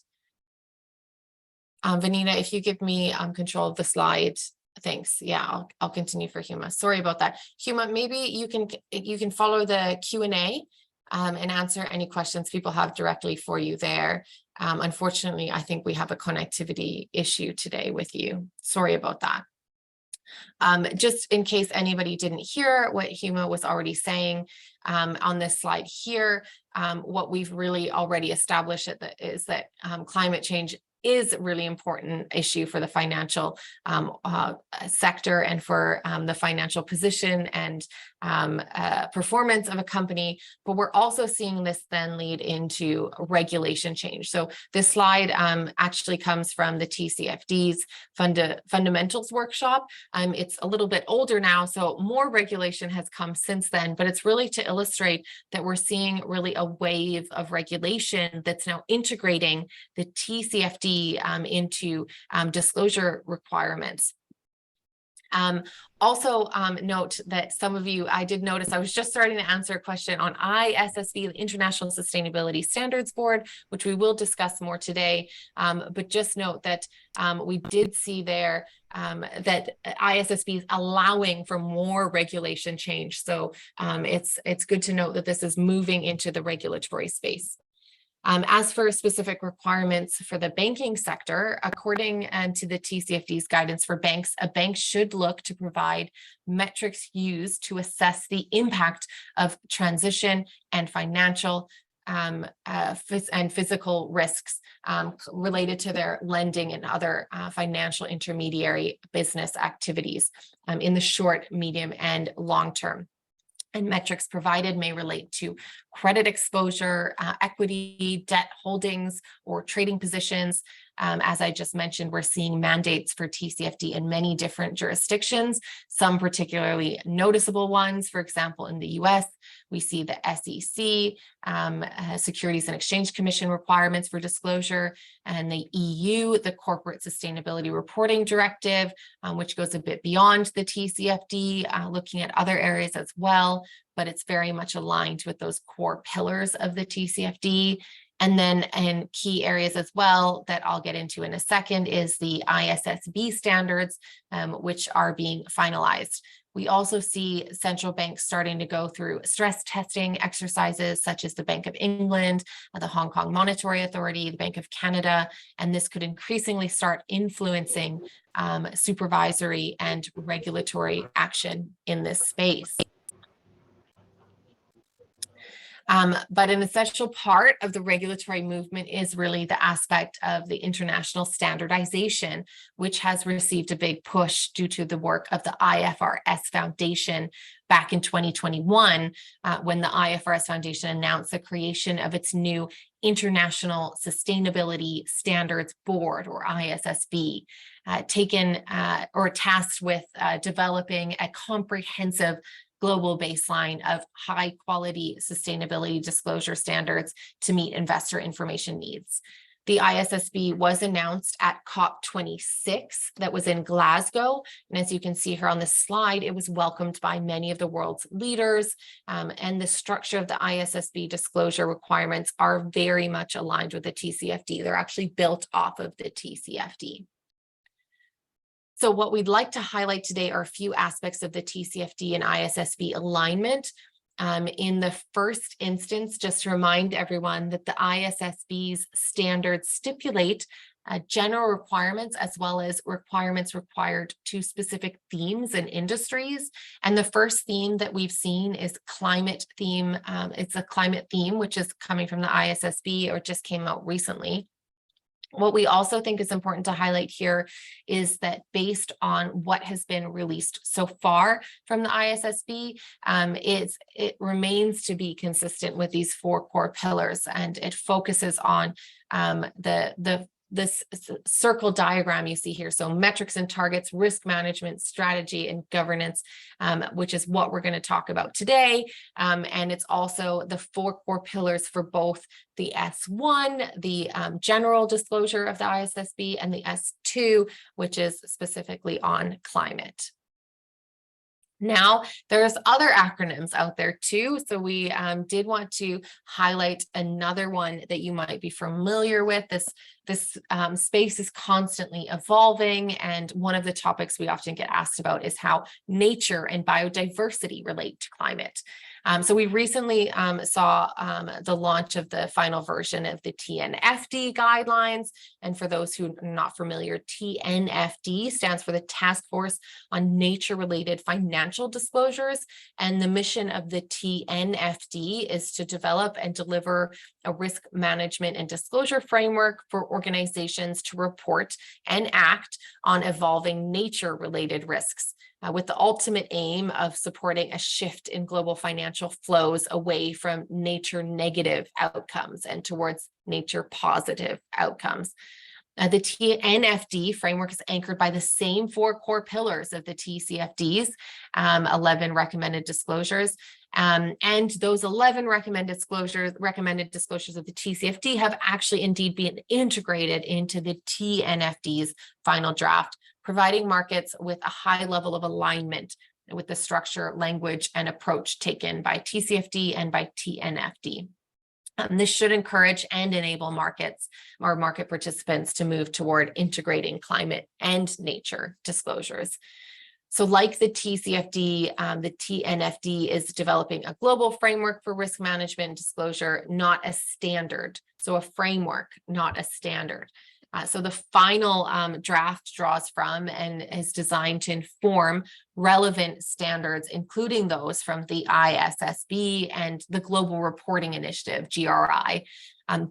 Vanina, if you give me control of the slide, thanks. Yeah, I'll continue for Huma. Sorry about that. Huma, maybe you can follow the Q&A and answer any questions people have directly for you there. Unfortunately, I think we have a connectivity issue today with you. Sorry about that. Just in case anybody didn't hear what Huma was already saying on this slide here, what we've really already established is that climate change is a really important issue for the financial sector and for the financial position and performance of a company. But we're also seeing this then lead into regulation change. So this slide actually comes from the TCFD's fundamentals workshop. It's a little bit older now, so more regulation has come since then, but it's really to illustrate that we're seeing really a wave of regulation that's now integrating the TCFD into disclosure requirements. Also note that some of you, I did notice, I was just starting to answer a question on ISSB, the International Sustainability Standards Board, which we will discuss more today. But just note that we did see there that ISSB is allowing for more regulation change. So it's good to note that this is moving into the regulatory space. As for specific requirements for the banking sector, according to the TCFD's guidance for banks, a bank should look to provide metrics used to assess the impact of transition and financial and physical risks related to their lending and other financial intermediary business activities in the short, medium, and long term. And metrics provided may relate to credit exposure, equity, debt holdings, or trading positions. As I just mentioned, we're seeing mandates for TCFD in many different jurisdictions, some particularly noticeable ones. For example, in the US, we see the SEC, Securities and Exchange Commission requirements for disclosure, and the EU, the Corporate Sustainability Reporting Directive, which goes a bit beyond the TCFD, looking at other areas as well, but it's very much aligned with those core pillars of the TCFD. And then in key areas as well that I'll get into in a second is the ISSB standards, which are being finalized. We also see central banks starting to go through stress testing exercises, such as the Bank of England, the Hong Kong Monetary Authority, the Bank of Canada, and this could increasingly start influencing supervisory and regulatory action in this space. But an essential part of the regulatory movement is really the aspect of the international standardization, which has received a big push due to the work of the IFRS Foundation back in 2021, when the IFRS Foundation announced the creation of its new International Sustainability Standards Board, or ISSB, tasked with developing a comprehensive global baseline of high quality sustainability disclosure standards to meet investor information needs. The ISSB was announced at COP26 that was in Glasgow. And as you can see here on this slide, it was welcomed by many of the world's leaders. And the structure of the ISSB disclosure requirements are very much aligned with the TCFD. They're actually built off of the TCFD. So what we'd like to highlight today are a few aspects of the TCFD and ISSB alignment. In the first instance, just to remind everyone that the ISSB's standards stipulate general requirements as well as requirements required to specific themes and industries. And the first theme that we've seen is climate theme. It's a climate theme, which is coming from the ISSB or just came out recently. What we also think is important to highlight here is that based on what has been released so far from the ISSB, it remains to be consistent with these four core pillars, and it focuses on this circle diagram you see here. So metrics and targets, risk management, strategy, and governance, which is what we're going to talk about today. And it's also the four core pillars for both the S1, the general disclosure of the ISSB, and the S2, which is specifically on climate. Now, there's other acronyms out there too. So we did want to highlight another one that you might be familiar with. This space is constantly evolving. And one of the topics we often get asked about is how nature and biodiversity relate to climate. So we recently saw the launch of the final version of the TNFD guidelines. And for those who are not familiar, TNFD stands for the Task Force on Nature-Related Financial Disclosures. And the mission of the TNFD is to develop and deliver a risk management and disclosure framework for organizations to report and act on evolving nature-related risks, with the ultimate aim of supporting a shift in global financial flows away from nature negative outcomes and towards nature positive outcomes. The TNFD framework is anchored by the same 4 core pillars of the TCFDs, 11 recommended disclosures. And those 11 recommended disclosures of the TCFD have actually indeed been integrated into the TNFD's final draft, providing markets with a high level of alignment with the structure, language, and approach taken by TCFD and by TNFD. This should encourage and enable markets or market participants to move toward integrating climate and nature disclosures. So like the TCFD, the TNFD is developing a global framework for risk management and disclosure, not a standard. So a framework, not a standard. So the final draft draws from and is designed to inform relevant standards, including those from the ISSB and the Global Reporting Initiative, GRI,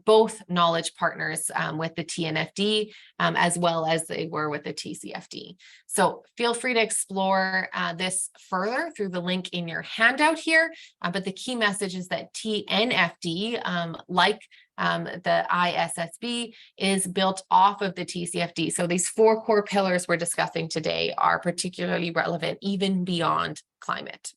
both knowledge partners with the TNFD, as well as they were with the TCFD. So feel free to explore this further through the link in your handout here. But the key message is that TNFD, like the ISSB, is built off of the TCFD. So these 4 core pillars we're discussing today are particularly relevant even beyond climate.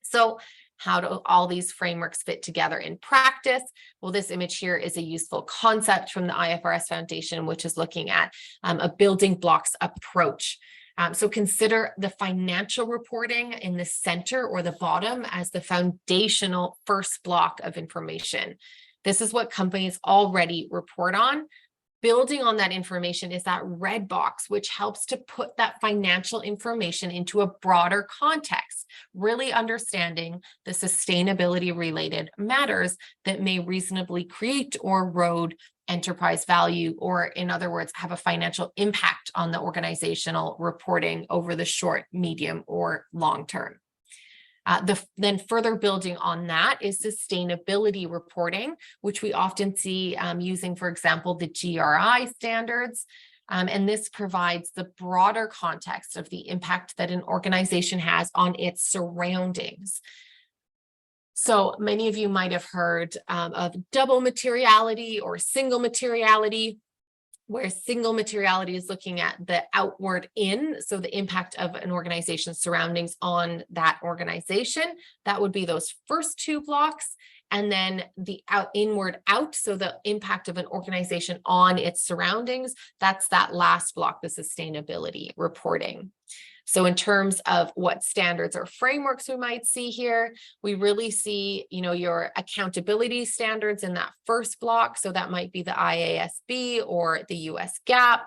So how do all these frameworks fit together in practice? Well, this image here is a useful concept from the IFRS Foundation, which is looking at a building blocks approach. So consider the financial reporting in the center or the bottom as the foundational first block of information. This is what companies already report on. Building on that information is that red box, which helps to put that financial information into a broader context, really understanding the sustainability related matters that may reasonably create or erode enterprise value, or in other words, have a financial impact on the organizational reporting over the short, medium, or long term. Then further building on that is sustainability reporting, which we often see using, for example, the GRI standards. And this provides the broader context of the impact that an organization has on its surroundings. So many of you might have heard of double materiality or single materiality, where single materiality is looking at the outward in, so the impact of an organization's surroundings on that organization. That would be those first 2 blocks. And then the inward out, so the impact of an organization on its surroundings, that's that last block, the sustainability reporting. So in terms of what standards or frameworks we might see here, we really see, your accountability standards in that first block. So that might be the IASB or the US GAAP.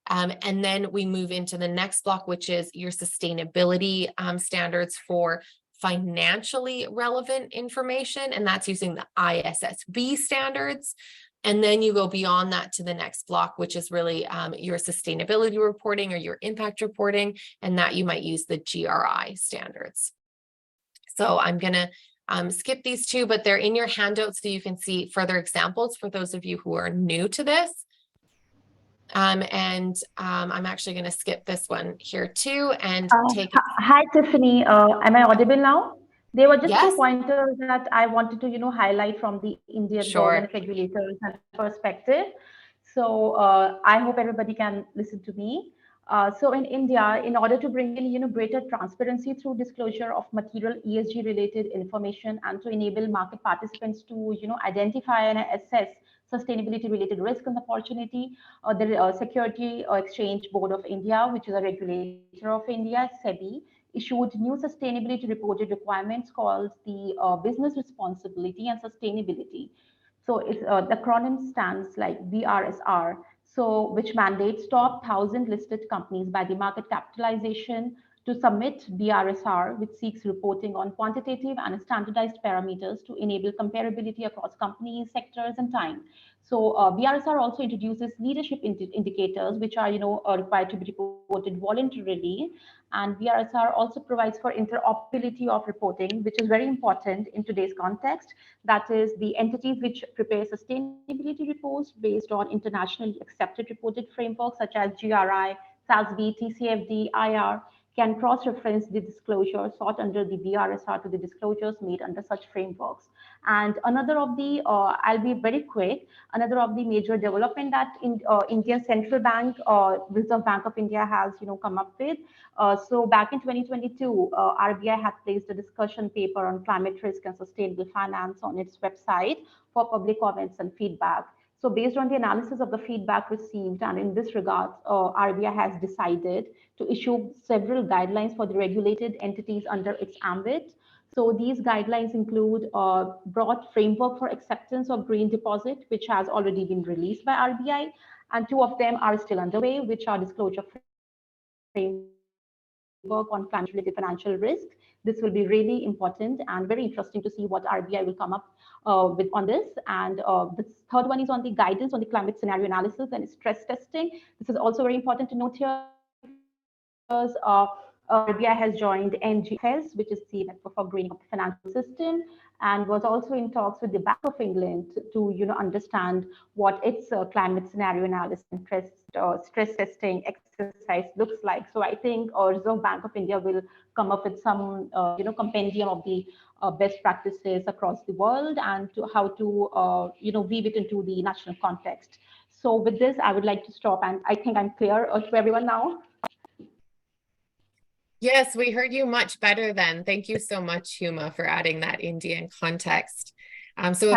And then we move into the next block, which is your sustainability standards for financially relevant information. And that's using the ISSB standards. And then you go beyond that to the next block, which is really your sustainability reporting or your impact reporting, and that you might use the GRI standards. So I'm going to skip these 2, but they're in your handout so you can see further examples for those of you who are new to this. I'm actually going to skip this one here too and take. Hi, Tiffany. Am I audible now? There were just Yes. 2 pointers that I wanted to, highlight from the Indian government regulators and perspective. So I hope everybody can listen to me. So in India, in order to bring in, greater transparency through disclosure of material ESG related information and to enable market participants to, identify and assess sustainability related risk and opportunity, the Security Exchange Board of India, which is a regulator of India, SEBI, issued new sustainability reported requirements called the Business Responsibility and Sustainability. So it's the acronym stands like BRSR. So which mandates top 1,000 listed companies by the market capitalization to submit BRSR, which seeks reporting on quantitative and standardized parameters to enable comparability across companies, sectors, and time. So BRSR also introduces leadership indicators, which are required to be reported voluntarily. And BRSR also provides for interoperability of reporting, which is very important in today's context. That is, the entities which prepare sustainability reports based on internationally accepted reported frameworks such as GRI, SASB, TCFD, IR, can cross-reference the disclosure sought under the BRSR to the disclosures made under such frameworks. And another of the, I'll be very quick, another of the major development that Indian Central Bank, Reserve Bank of India has, come up with. So back in 2022, RBI had placed a discussion paper on climate risk and sustainable finance on its website for public comments and feedback. So based on the analysis of the feedback received, and in this regard, RBI has decided to issue several guidelines for the regulated entities under its ambit. So these guidelines include a broad framework for acceptance of green deposit, which has already been released by RBI, and two of them are still underway, which are disclosure framework on climate-related financial risk. This will be really important and very interesting to see what RBI will come up with on this. And the third one is on the guidance on the climate scenario analysis and stress testing. This is also very important to note here because RBI has joined NGFS, which is the Network for Greening of the Financial System, and was also in talks with the Bank of England to understand what its climate scenario analysis and stress testing exercise looks like. So I think Reserve Bank of India will come up with some compendium of the best practices across the world and to how to weave it into the national context. So with this, I would like to stop, and I think I'm clear to everyone now. Yes, we heard you much better then. Thank you so much, Huma, for adding that Indian context. So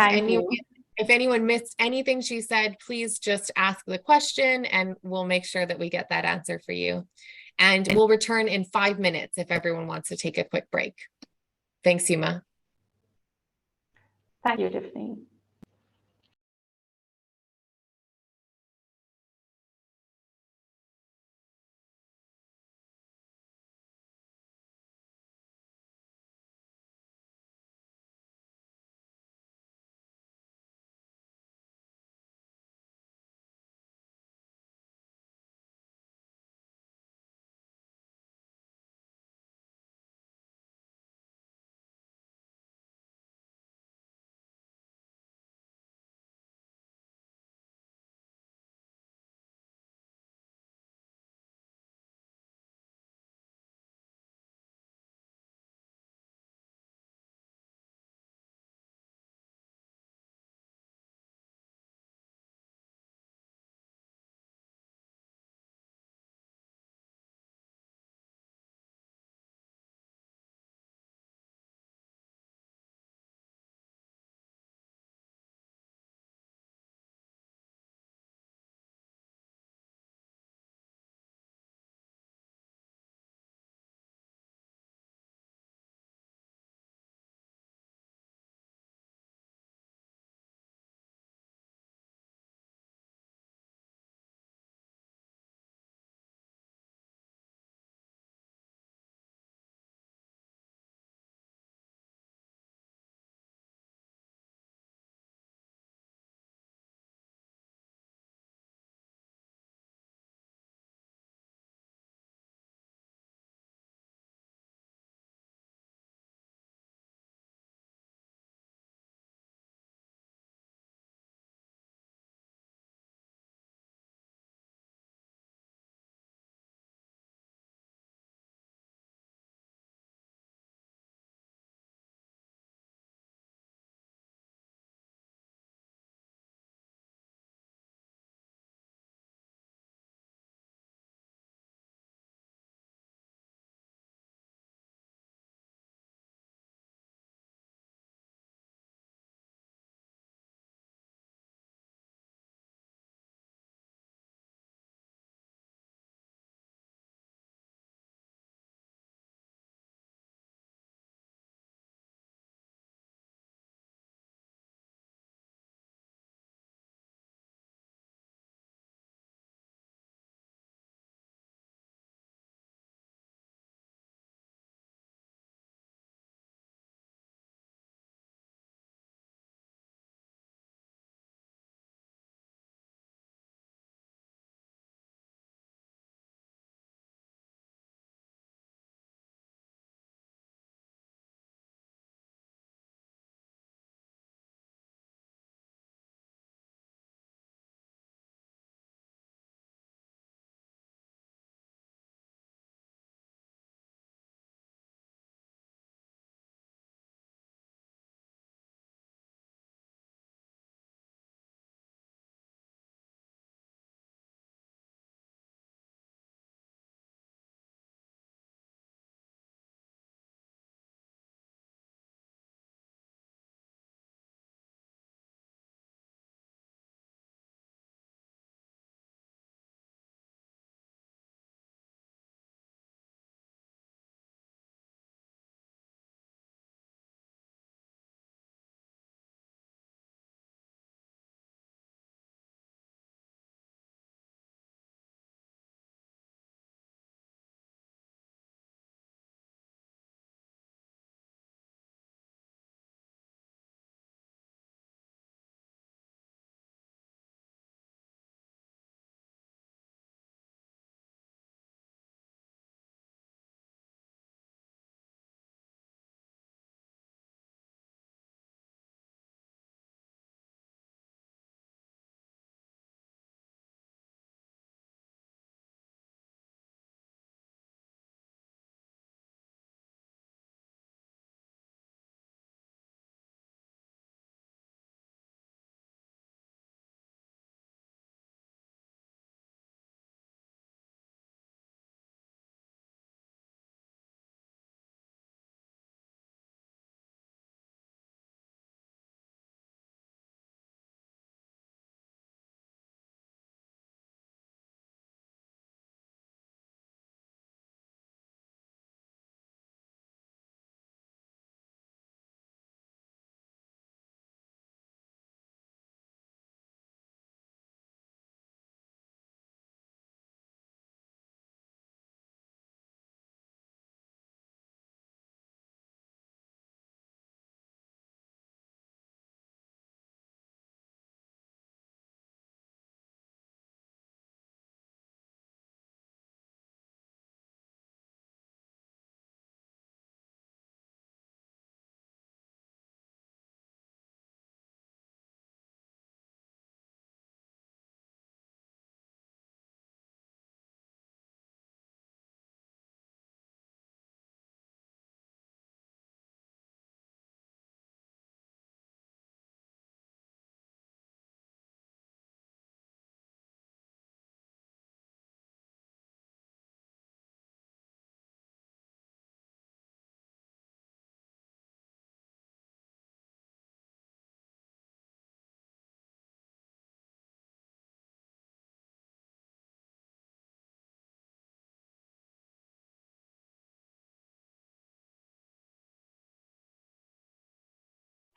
if anyone missed anything she said, please just ask the question and we'll make sure that we get that answer for you. And we'll return in 5 minutes if everyone wants to take a quick break. Thanks, Huma. Thank you, Tiffany.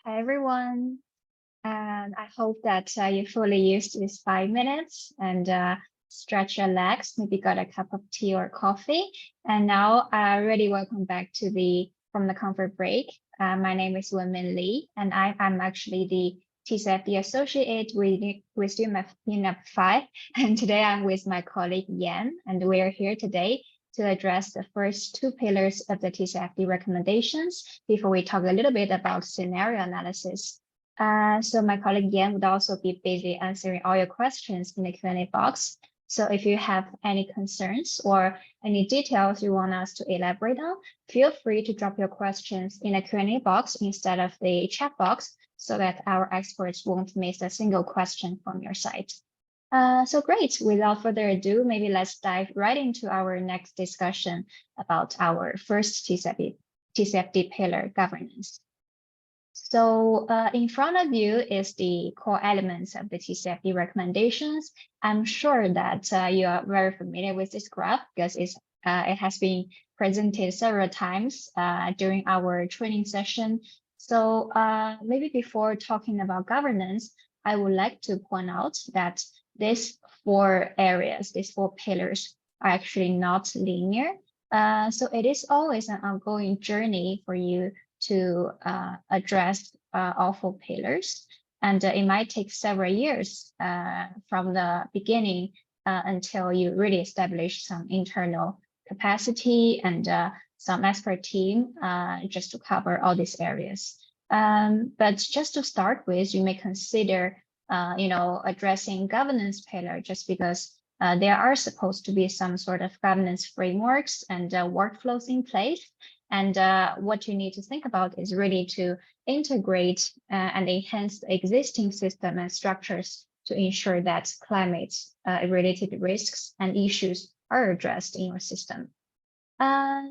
Hi, everyone. And I hope that you fully used these 5 minutes and stretch your legs, maybe got a cup of tea or coffee. And now really welcome back to from the comfort break. My name is Wenmin Lee, and I'm actually the TCFD associate with UNEP 5. And today I'm with my colleague Yan, and we are here today to address the first 2 pillars of the TCFD recommendations before we talk a little bit about scenario analysis. So my colleague Yan would also be busy answering all your questions in the Q&A box. So if you have any concerns or any details you want us to elaborate on, feel free to drop your questions in the Q&A box instead of the chat box so that our experts won't miss a single question from your side. So great, without further ado, maybe let's dive right into our next discussion about our first TCFD pillar, governance. So in front of you is the core elements of the TCFD recommendations. I'm sure that you are very familiar with this graph because it has been presented several times during our training session. So maybe before talking about governance, I would like to point out that these 4 areas, these 4 pillars are actually not linear. So it is always an ongoing journey for you to address all 4 pillars. And it might take several years from the beginning until you really establish some internal capacity and some expert team just to cover all these areas. But just to start with, you may consider addressing governance pillar just because there are supposed to be some sort of governance frameworks and workflows in place. And what you need to think about is really to integrate and enhance the existing system and structures to ensure that climate-related risks and issues are addressed in your system.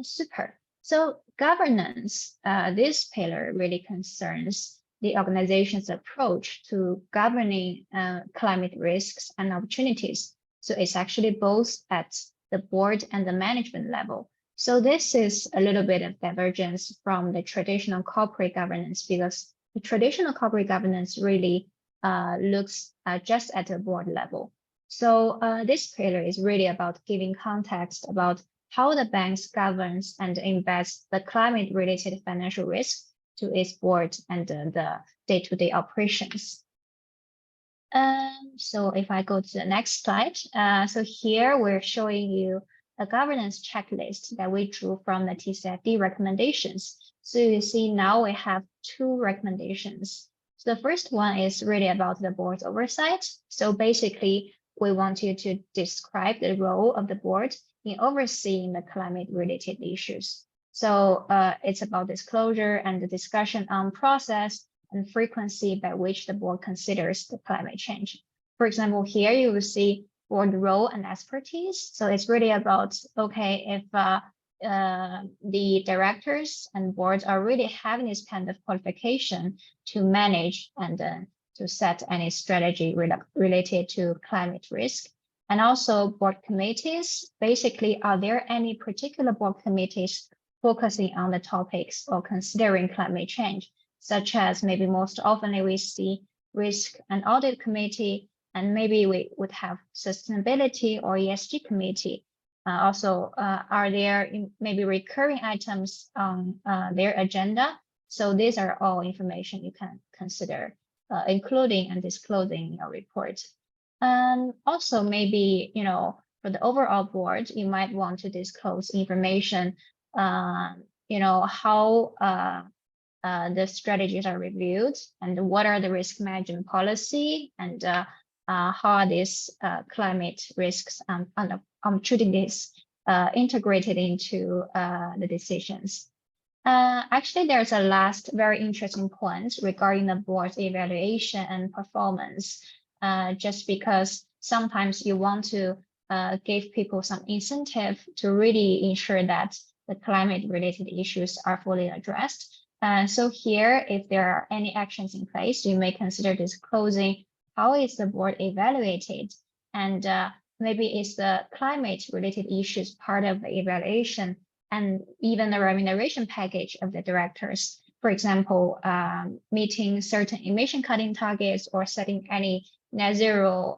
Super. So governance, this pillar really concerns the organization's approach to governing climate risks and opportunities. So it's actually both at the board and the management level. So this is a little bit of divergence from the traditional corporate governance because the traditional corporate governance really looks just at the board level. So this pillar is really about giving context about how the banks governs and embeds the climate-related financial risk to its board and the day-to-day operations. So if I go to the next slide, so here we're showing you a governance checklist that we drew from the TCFD recommendations. So you see now we have 2 recommendations. So the first one is really about the board's oversight. So basically, we want you to describe the role of the board in overseeing the climate-related issues. So it's about disclosure and the discussion on process and frequency by which the board considers the climate change. For example, here you will see board role and expertise. So it's really about, okay, if the directors and boards are really having this kind of qualification to manage and to set any strategy related to climate risk. And also board committees, basically, are there any particular board committees focusing on the topics or considering climate change, such as maybe most often we see risk and audit committee, and maybe we would have sustainability or ESG committee. Also, are there maybe recurring items on their agenda? So these are all information you can consider including and disclosing in your report. Also, maybe, for the overall board, you might want to disclose information, how the strategies are reviewed and what are the risk management policy and how are these climate risks and opportunities integrated into the decisions. Actually, there's a last very interesting point regarding the board's evaluation and performance, just because sometimes you want to give people some incentive to really ensure that the climate-related issues are fully addressed. So here, if there are any actions in place, you may consider disclosing how is the board evaluated, and maybe is the climate-related issues part of the evaluation and even the remuneration package of the directors. for example, meeting certain emission cutting targets or setting any net zero,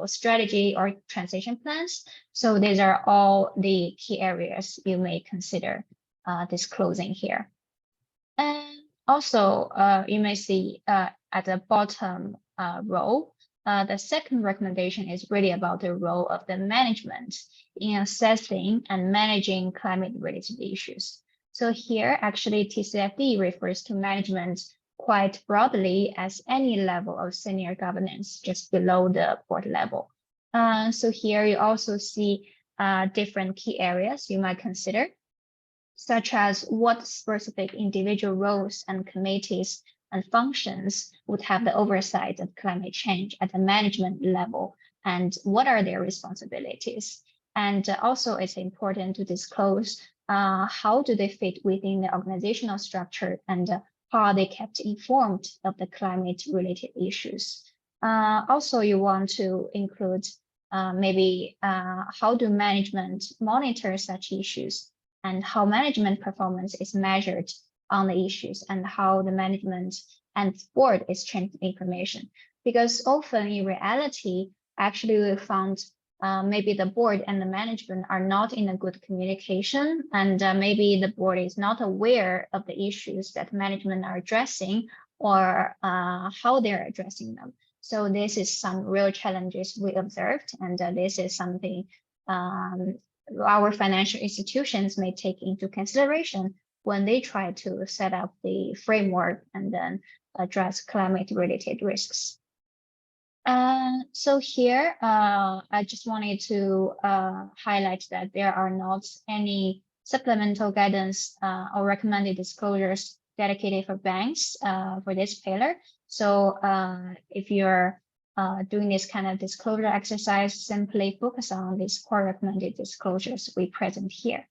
strategy or transition plans. So these are all the key areas you may consider disclosing here. And also, you may see at the bottom row, the second recommendation is really about the role of the management in assessing and managing climate-related issues. So here, actually, TCFD refers to management quite broadly as any level of senior governance just below the board level. So here you also see different key areas you might consider, such as what specific individual roles and committees and functions would have the oversight of climate change at the management level, and what are their responsibilities. And also it's important to disclose how do they fit within the organizational structure, and how are they kept informed of the climate-related issues. Also, you want to include maybe how do management monitor such issues, and how management performance is measured on the issues, and how the management and board exchange information. Because often in reality, actually we found maybe the board and the management are not in a good communication, and maybe the board is not aware of the issues that management are addressing, or how they're addressing them. So this is some real challenges we observed, and this is something our financial institutions may take into consideration when they try to set up the framework and then address climate-related risks. So here, I just wanted to highlight that there are not any supplemental guidance or recommended disclosures dedicated for banks for this pillar. So if you're doing this kind of disclosure exercise, simply focus on these core recommended disclosures we present here.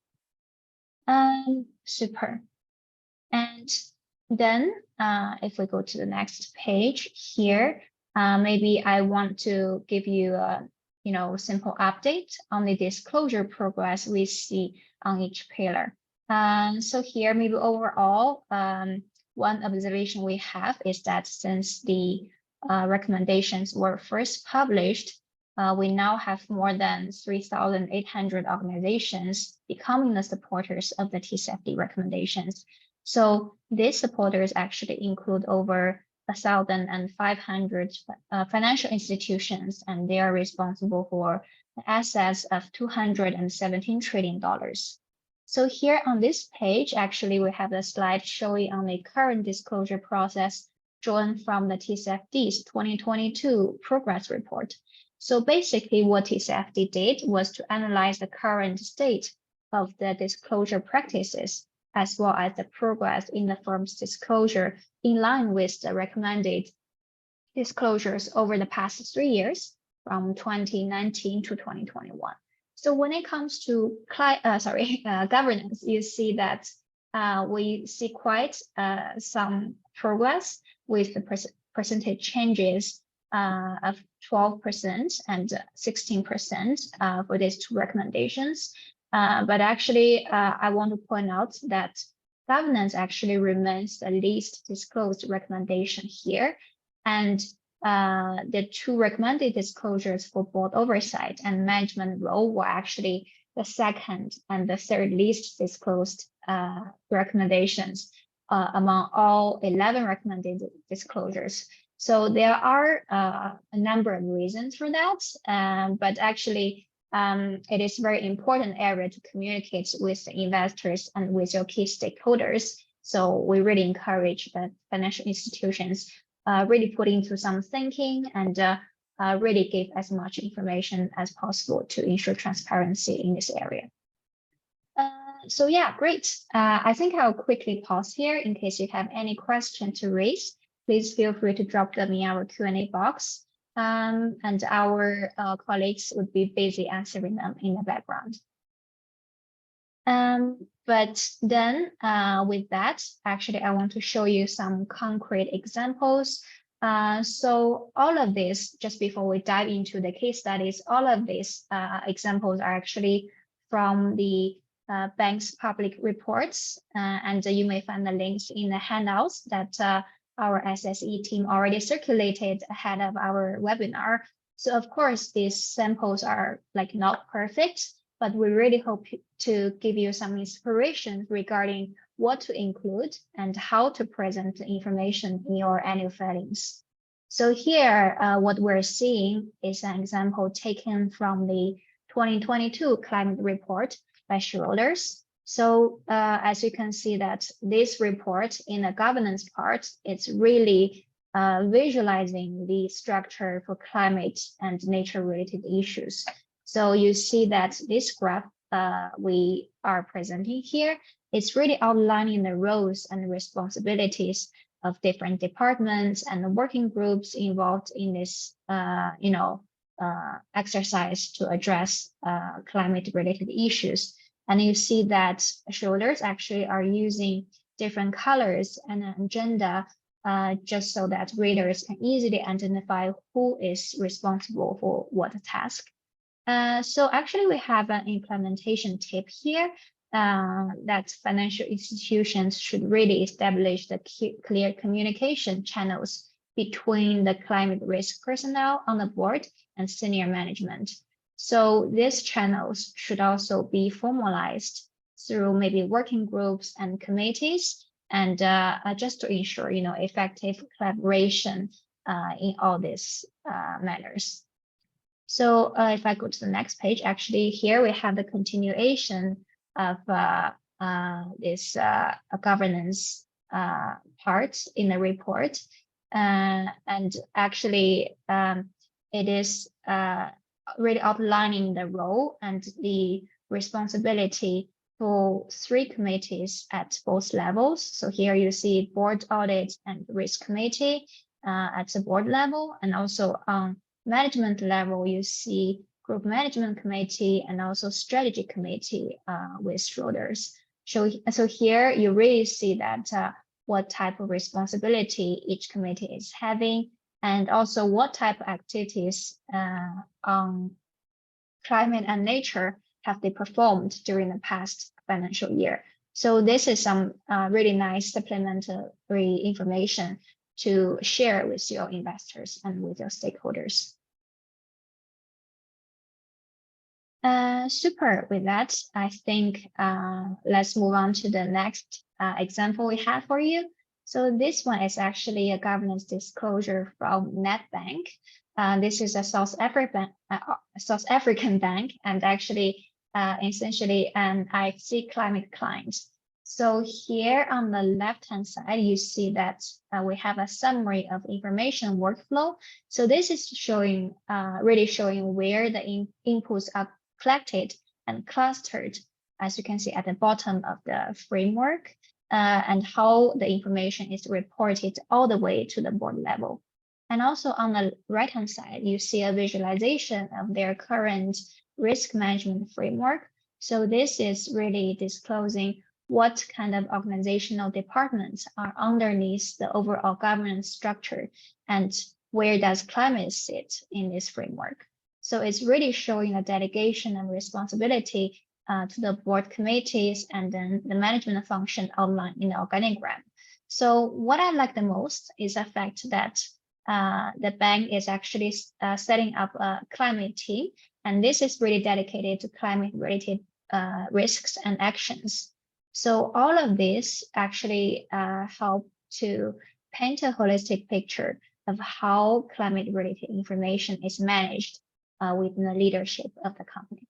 Super. And then if we go to the next page here, maybe I want to give you a simple update on the disclosure progress we see on each pillar. So here, maybe overall, one observation we have is that since the recommendations were first published, we now have more than 3,800 organizations becoming the supporters of the TCFD recommendations. So these supporters actually include over 1,500 financial institutions, and they are responsible for assets of $217 trillion. So here on this page, actually, we have a slide showing on the current disclosure process drawn from the TCFD's 2022 progress report. So basically what TCFD did was to analyze the current state of the disclosure practices, as well as the progress in the firm's disclosure in line with the recommended disclosures over the past 3 years, from 2019 to 2021. So when it comes to governance, you see that we see quite some progress with the percentage changes of 12% and 16% for these two recommendations. But actually, I want to point out that governance actually remains the least disclosed recommendation here. And the two recommended disclosures for board oversight and management role were actually the second and the third least disclosed recommendations among all 11 recommended disclosures. So there are a number of reasons for that, but actually it is a very important area to communicate with the investors and with your key stakeholders. So we really encourage the financial institutions really put into some thinking and really give as much information as possible to ensure transparency in this area. So yeah, great. I think I'll quickly pause here in case you have any question to raise. Please feel free to drop them in our Q&A box, and our colleagues would be busy answering them in the background. But then with that, actually, I want to show you some concrete examples. So all of this, just before we dive into the case studies, all of these examples are actually from the bank's public reports, and you may find the links in the handouts that our SSE team already circulated ahead of our webinar. So of course, these samples are like not perfect, but we really hope to give you some inspiration regarding what to include and how to present the information in your annual filings. So here, what we're seeing is an example taken from the 2022 climate report by Schroders. So as you can see that this report in the governance part, it's really visualizing the structure for climate and nature related issues. So you see that this graph we are presenting here, it's really outlining the roles and responsibilities of different departments and the working groups involved in this exercise to address climate related issues. And you see that Schroders actually are using different colors and an agenda just so that readers can easily identify who is responsible for what task. So actually we have an implementation tip here that financial institutions should really establish the clear communication channels between the climate risk personnel on the board and senior management. So these channels should also be formalized through maybe working groups and committees, and just to ensure, effective collaboration in all these matters. So if I go to the next page, actually here we have the continuation of this governance part in the report. And actually it is really outlining the role and the responsibility for 3 committees at both levels. So here you see board audit and risk committee at the board level, and also on management level, you see group management committee and also strategy committee with Schroders. So here you really see that what type of responsibility each committee is having, and also what type of activities on climate and nature have they performed during the past financial year. So this is some really nice supplementary information to share with your investors and with your stakeholders. Super. With that, I think let's move on to the next example we have for you. So this one is actually a governance disclosure from NetBank. This is a South African bank, and actually essentially an IFC climate client. So here on the left-hand side, you see that we have a summary of information workflow. So this is showing, really showing where the inputs are collected and clustered, as you can see at the bottom of the framework, and how the information is reported all the way to the board level. And also on the right-hand side, you see a visualization of their current risk management framework. So this is really disclosing what kind of organizational departments are underneath the overall governance structure and where does climate sit in this framework. So it's really showing a delegation and responsibility to the board committees and then the management function outlined in the organigram. So what I like the most is the fact that the bank is actually setting up a climate team, and this is really dedicated to climate-related risks and actions. So all of this actually help to paint a holistic picture of how climate-related information is managed within the leadership of the company.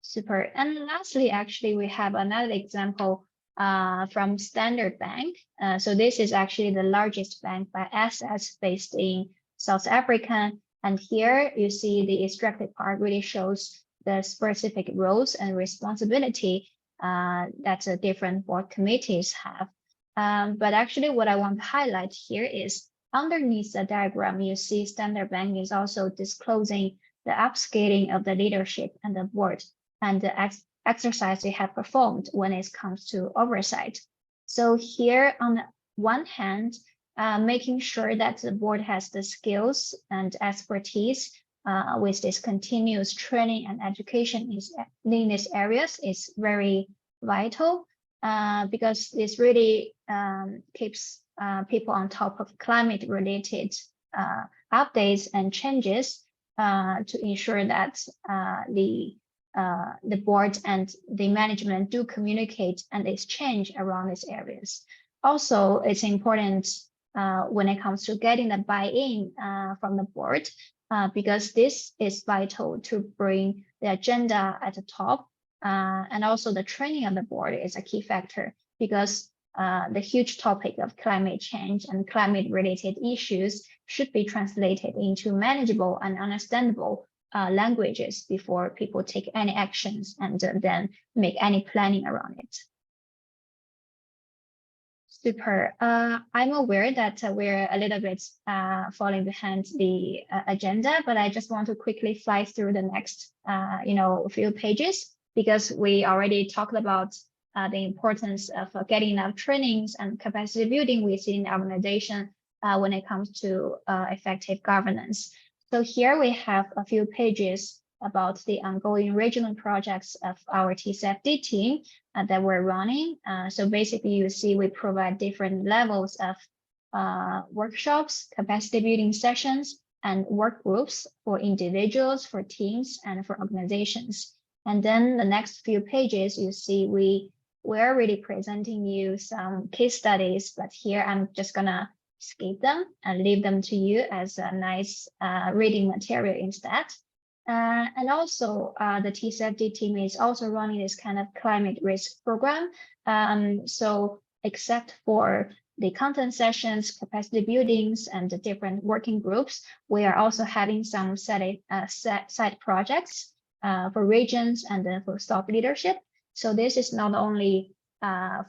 Super. And lastly, actually, we have another example from Standard Bank. So this is actually the largest bank by assets based in South Africa. And here you see the extracted part really shows the specific roles and responsibility that the different board committees have. But actually what I want to highlight here is underneath the diagram, you see Standard Bank is also disclosing the upscaling of the leadership and the board and the exercise they have performed when it comes to oversight. So here on the one hand, making sure that the board has the skills and expertise with this continuous training and education in these areas is very vital, because this really keeps people on top of climate-related updates and changes to ensure that the board and the management do communicate and exchange around these areas. Also, it's important when it comes to getting the buy-in from the board, because this is vital to bring the agenda at the top. And also the training of the board is a key factor, because the huge topic of climate change and climate-related issues should be translated into manageable and understandable languages before people take any actions and then make any planning around it. Super. I'm aware that we're a little bit falling behind the agenda, but I just want to quickly fly through the next, few pages, because we already talked about the importance of getting enough trainings and capacity building within the organization when it comes to effective governance. So here we have a few pages about the ongoing regional projects of our TCFD team that we're running. So basically, you see we provide different levels of workshops, capacity building sessions, and work groups for individuals, for teams, and for organizations. And then the next few pages, you see we're really presenting you some case studies, but here I'm just gonna skip them and leave them to you as a nice reading material instead. And also the TCFD team is also running this kind of climate risk program. So except for the content sessions, capacity buildings, and the different working groups, we are also having some side projects for regions and then for thought leadership. So this is not only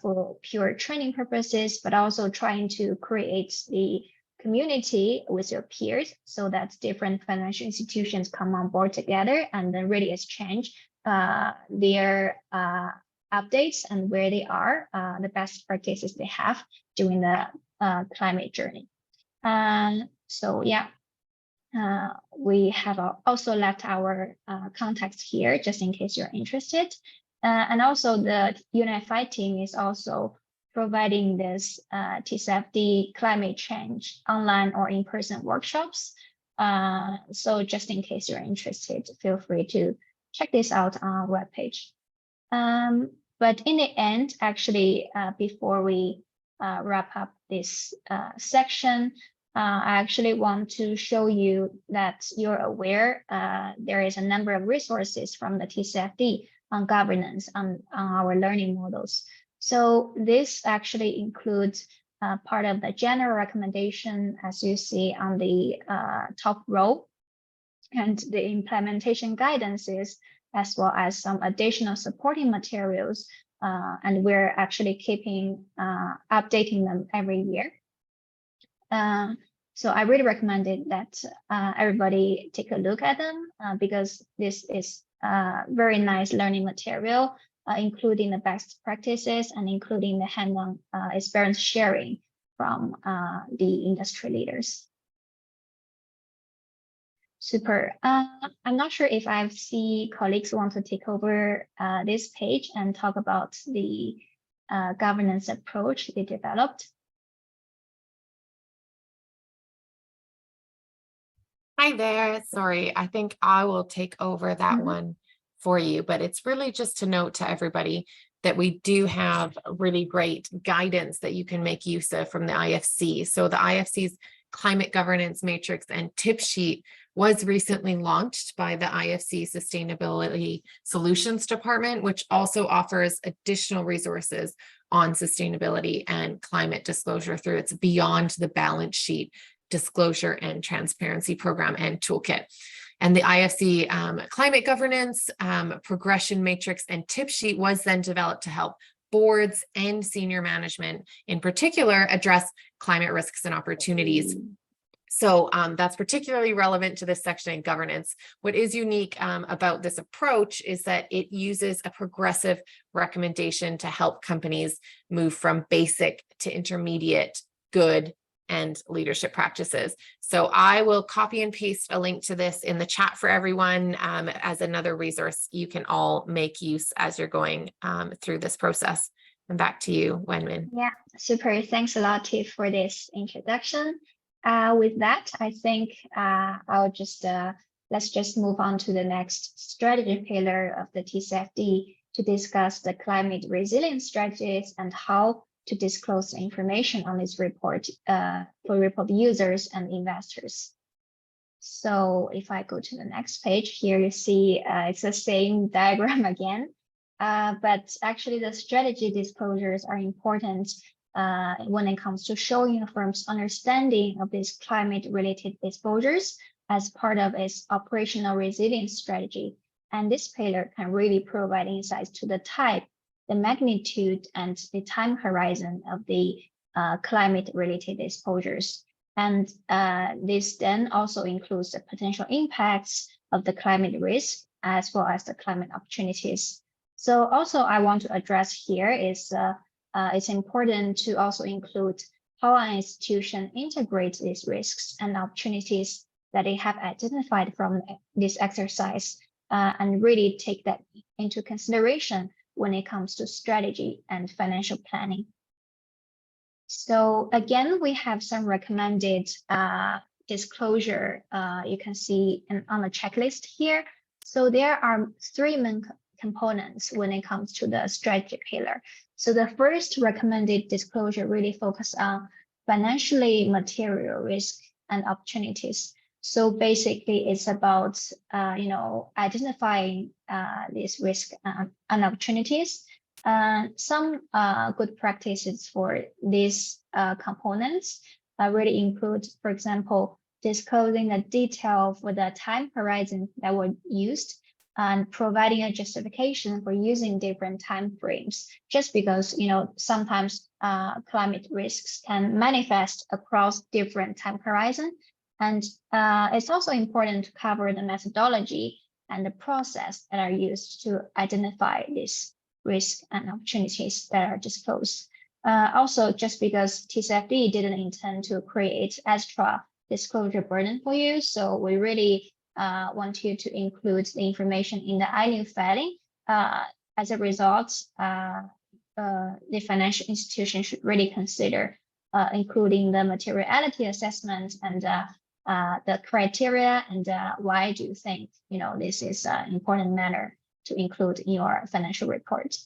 for pure training purposes, but also trying to create the community with your peers so that different financial institutions come on board together and then really exchange their updates and where they are, the best practices they have during the climate journey. So yeah, we have also left our contacts here just in case you're interested. And also the Unified team is also providing this TCFD climate change online or in-person workshops. So just in case you're interested, feel free to check this out on our webpage. But in the end, actually, before we wrap up this section, I actually want to show you that you're aware there is a number of resources from the TCFD on governance on our learning models. So this actually includes part of the general recommendation, as you see on the top row, and the implementation guidances, as well as some additional supporting materials. And we're actually keeping updating them every year. So I really recommend it that everybody take a look at them because this is very nice learning material, including the best practices and including the hands-on experience sharing from the industry leaders. Super. I'm not sure if I see colleagues who want to take over this page and talk about the governance approach they developed. Hi there. Sorry, I think I will take over that one for you, but it's really just to note to everybody that we do have really great guidance that you can make use of from the IFC. So the IFC's Climate Governance Matrix and Tip Sheet was recently launched by the IFC Sustainability Solutions Department, which also offers additional resources on sustainability and climate disclosure through its Beyond the Balance Sheet disclosure and transparency program and toolkit. And the IFC climate governance progression matrix and tip sheet was then developed to help boards and senior management in particular address climate risks and opportunities. So that's particularly relevant to this section in governance. What is unique about this approach is that it uses a progressive recommendation to help companies move from basic to intermediate, good, and leadership practices. So I will copy and paste a link to this in the chat for everyone as another resource you can all make use as you're going through this process. And back to you, Wenmin. Yeah, super. Thanks a lot, Tiff, for this introduction. With that, I think let's just move on to the next strategy pillar of the TCFD to discuss the climate resilience strategies and how to disclose the information on this report for report users and investors. So if I go to the next page, here you see it's the same diagram again, but actually the strategy disclosures are important when it comes to showing a firm's understanding of these climate-related exposures as part of its operational resilience strategy. And this pillar can really provide insights to the type, the magnitude, and the time horizon of the climate-related exposures. And this then also includes the potential impacts of the climate risk as well as the climate opportunities. So also I want to address here is it's important to also include how an institution integrates these risks and opportunities that they have identified from this exercise and really take that into consideration when it comes to strategy and financial planning. So again, we have some recommended disclosure you can see on the checklist here. So there are three main components when it comes to the strategy pillar. So the first recommended disclosure really focuses on financially material risk and opportunities. So basically, it's about identifying these risks and opportunities. Some good practices for these components really include, for example, disclosing the detail for the time horizon that were used and providing a justification for using different time frames, just because sometimes climate risks can manifest across different time horizons. And it's also important to cover the methodology and the process that are used to identify these risks and opportunities that are disclosed. Also, just because TCFD didn't intend to create extra disclosure burden for you, so we really want you to include the information in the annual filing. As a result, the financial institution should really consider including the materiality assessment and the criteria and why do you think this is an important matter to include in your financial report.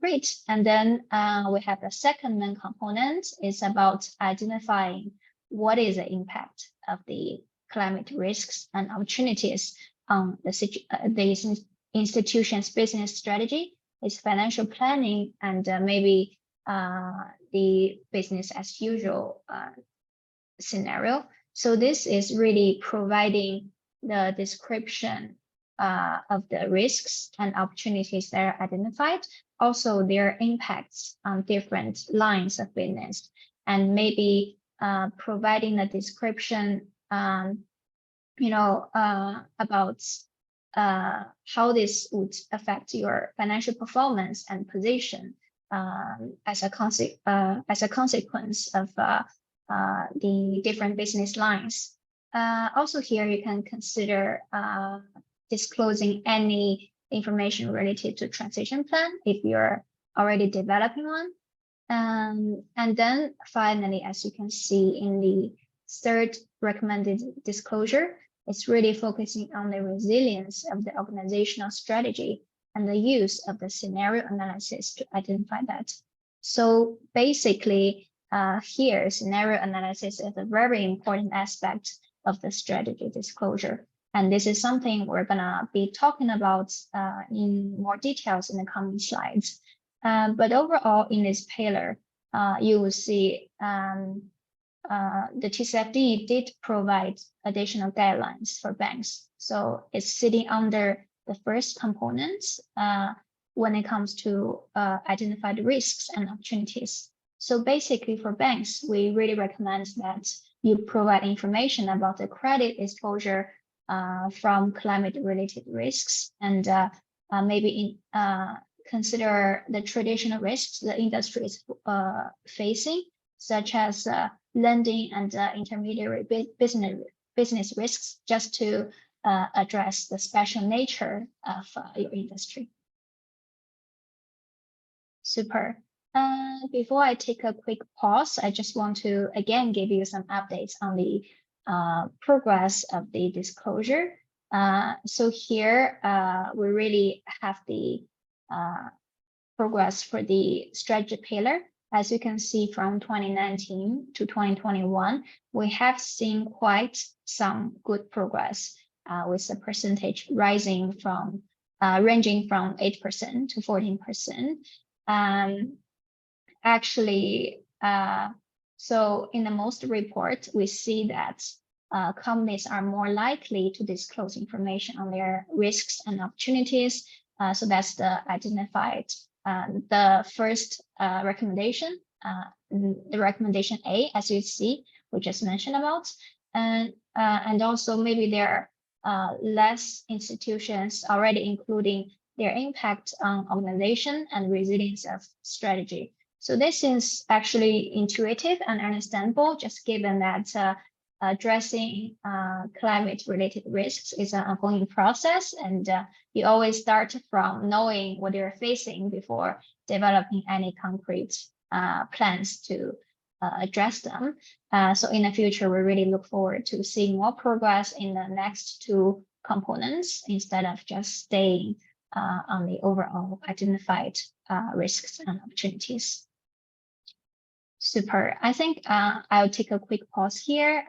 Great. And then we have the second main component is about identifying what is the impact of the climate risks and opportunities on the institution's business strategy, its financial planning, and maybe the business as usual scenario. So this is really providing the description of the risks and opportunities that are identified, also their impacts on different lines of business, and maybe providing a description about how this would affect your financial performance and position as a consequence of the different business lines. Also here you can consider disclosing any information related to transition plan if you're already developing one. And then finally, as you can see in the third recommended disclosure, it's really focusing on the resilience of the organizational strategy and the use of the scenario analysis to identify that. So basically, here, scenario analysis is a very important aspect of the strategy disclosure. And this is something we're gonna be talking about in more details in the coming slides. But overall, in this pillar, you will see the TCFD did provide additional guidelines for banks. So it's sitting under the first components when it comes to identify the risks and opportunities. So basically for banks, we really recommend that you provide information about the credit exposure from climate-related risks and maybe consider the traditional risks the industry is facing, such as lending and intermediary business risks, just to address the special nature of your industry. Super. Before I take a quick pause, I just want to again give you some updates on the progress of the disclosure. So here we really have the progress for the strategy pillar. As you can see, from 2019 to 2021, we have seen quite some good progress, with the percentage rising from ranging from 8% to 14%. Actually, so in the most report, we see that companies are more likely to disclose information on their risks and opportunities. So that's the identified, the first recommendation, the recommendation A, as you see, we just mentioned about. And also maybe there are less institutions already including their impact on organization and resilience of strategy. So this is actually intuitive and understandable, just given that addressing climate-related risks is an ongoing process, and you always start from knowing what you're facing before developing any concrete plans to address them. So in the future, we really look forward to seeing more progress in the next two components instead of just staying on the overall identified risks and opportunities. Super. I think I'll take a quick pause here,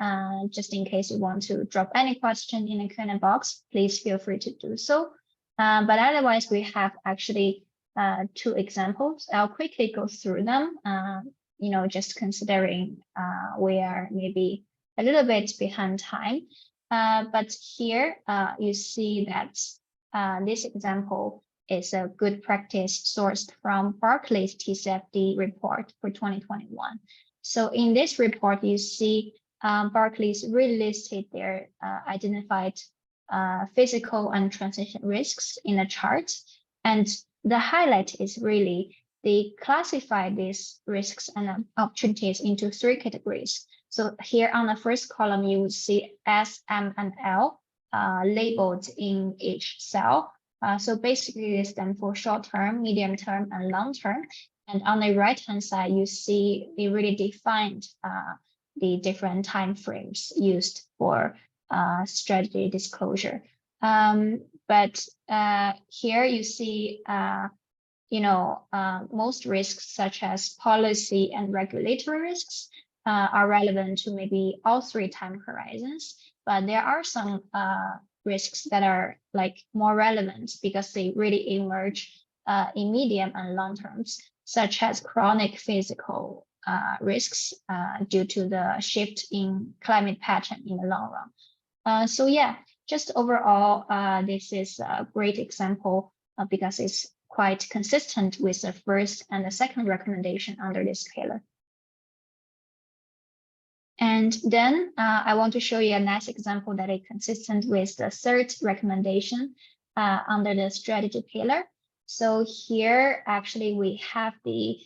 just in case you want to drop any question in the Q&A box, please feel free to do so. But otherwise, we have actually two examples. I'll quickly go through them, you know, just considering we are maybe a little bit behind time. But here you see that this example is a good practice sourced from Barclays TCFD report for 2021. So in this report, you see Barclays really listed their identified physical and transition risks in a chart. And the highlight is really they classify these risks and opportunities into three categories. So here on the first column, you would see S, M, and L labeled in each cell. So basically, they stand for short-term, medium-term, and long-term. And on the right-hand side, you see they really defined the different time frames used for strategy disclosure. But here you see, you know, most risks such as policy and regulatory risks are relevant to maybe all three time horizons. But there are some risks that are like more relevant because they really emerge in medium and long terms, such as chronic physical risks due to the shift in climate pattern in the long run. So yeah, just overall, this is a great example because it's quite consistent with the first and the second recommendation under this pillar. And then I want to show you a nice example that is consistent with the third recommendation under the strategy pillar. So here, actually, we have the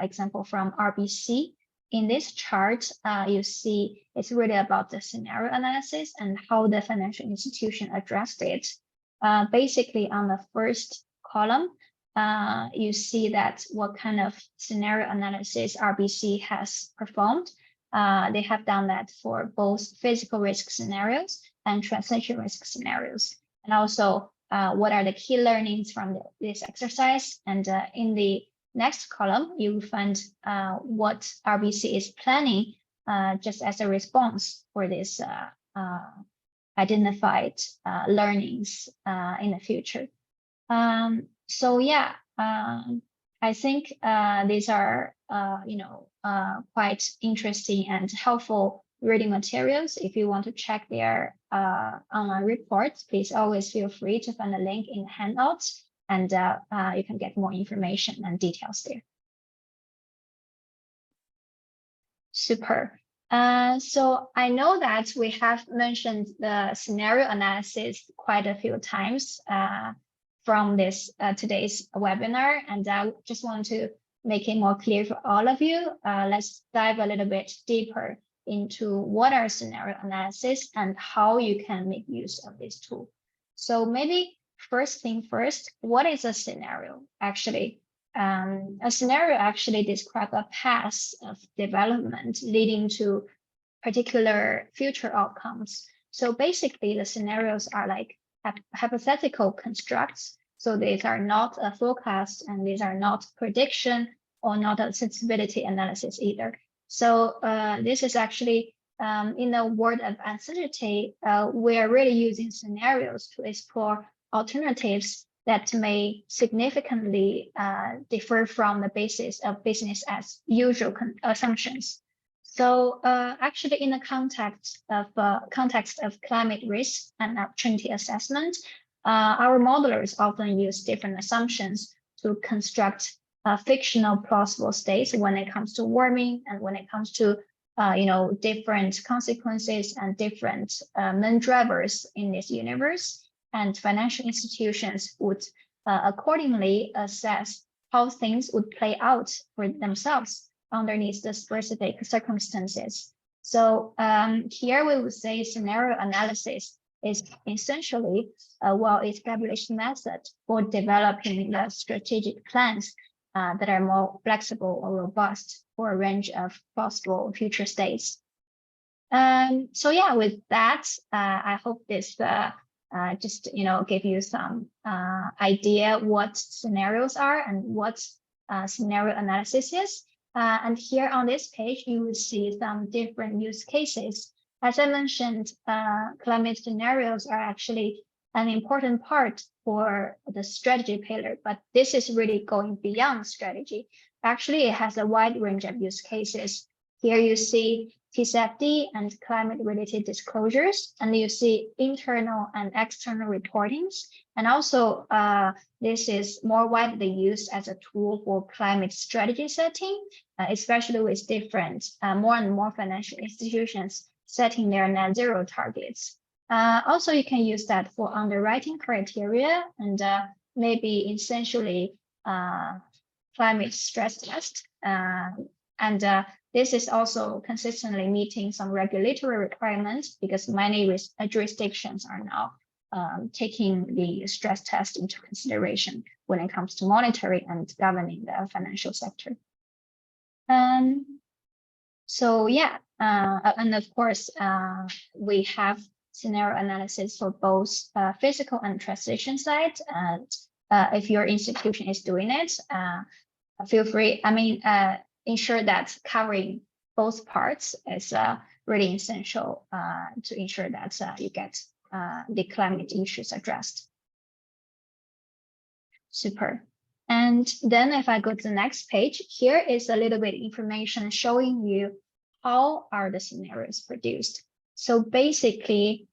example from RBC. In this chart, you see it's really about the scenario analysis and how the financial institution addressed it. Basically, on the first column, you see that what kind of scenario analysis RBC has performed. They have done that for both physical risk scenarios and transition risk scenarios. And also, what are the key learnings from this exercise? And in the next column, you will find what RBC is planning just as a response for this identified learnings in the future. So yeah, I think these are you know, quite interesting and helpful reading materials. If you want to check their online reports, please always feel free to find a link in the handouts, and you can get more information and details there. Super. So I know that we have mentioned the scenario analysis quite a few times from this today's webinar, and I just want to make it more clear for all of you, let's dive a little bit deeper into what are scenario analysis and how you can make use of this tool. So maybe first thing first, what is a scenario actually? A scenario actually describes a path of development leading to particular future outcomes. So basically the scenarios are like hypothetical constructs. So these are not a forecast and these are not prediction or not a sensibility analysis either. So this is actually in the world of uncertainty, we're really using scenarios to explore alternatives that may significantly differ from the basis of business as usual assumptions. So actually in the context of climate risk and opportunity assessment, our modelers often use different assumptions to construct fictional plausible states when it comes to warming and when it comes to different consequences and different main drivers in this universe. And financial institutions would accordingly assess how things would play out for themselves underneath the specific circumstances. So here we would say scenario analysis is essentially a well-established method for developing the strategic plans that are more flexible or robust for a range of possible future states. So yeah, with that, I hope this just give you some idea what scenarios are and what scenario analysis is. And here on this page, you will see some different use cases. As I mentioned, climate scenarios are actually an important part for the strategy pillar, but this is really going beyond strategy. Actually, it has a wide range of use cases. Here you see TCFD and climate-related disclosures, and you see internal and external reportings. And also, this is more widely used as a tool for climate strategy setting, especially with different, more and more financial institutions setting their net zero targets. Also, you can use that for underwriting criteria and maybe essentially climate stress test. This is also consistently meeting some regulatory requirements because many jurisdictions are now taking the stress test into consideration when it comes to monitoring and governing the financial sector. So yeah, and of course, we have scenario analysis for both physical and transition side. And if your institution is doing it, feel free. Ensure that covering both parts is really essential to ensure that you get the climate issues addressed. Super. And then if I go to the next page, here is a little bit information showing you how are the scenarios produced. So basically,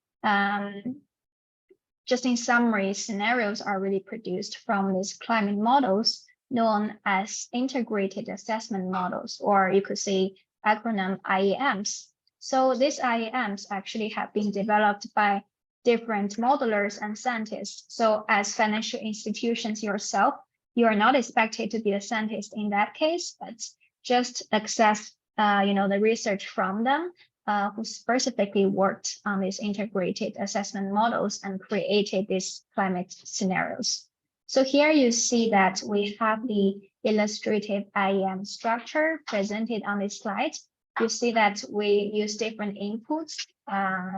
just in summary, scenarios are really produced from these climate models known as integrated assessment models, or you could say acronym IAMs. So these IAMs actually have been developed by different modelers and scientists. So as financial institutions yourself, you are not expected to be a scientist in that case, but just access the research from them who specifically worked on these integrated assessment models and created these climate scenarios. So here you see that we have the illustrative IAM structure presented on this slide. You see that we use different inputs,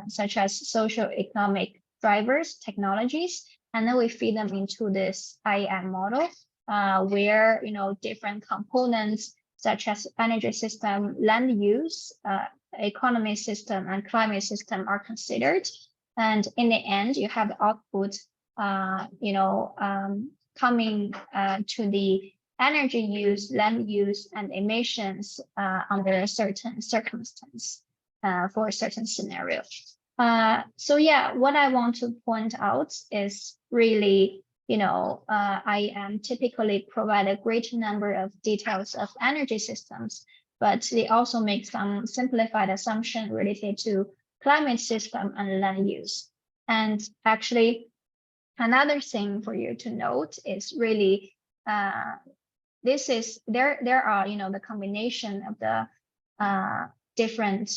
such as socio-economic drivers, technologies, and then we feed them into this IAM model, where different components such as energy system, land use, economy system, and climate system are considered. And in the end, you have the output coming to the energy use, land use, and emissions under a certain circumstance for a certain scenario. So yeah, what I want to point out is really, I typically provide a great number of details of energy systems, but they also make some simplified assumption related to climate system and land use. And actually, another thing for you to note is really this is there are the combination of the different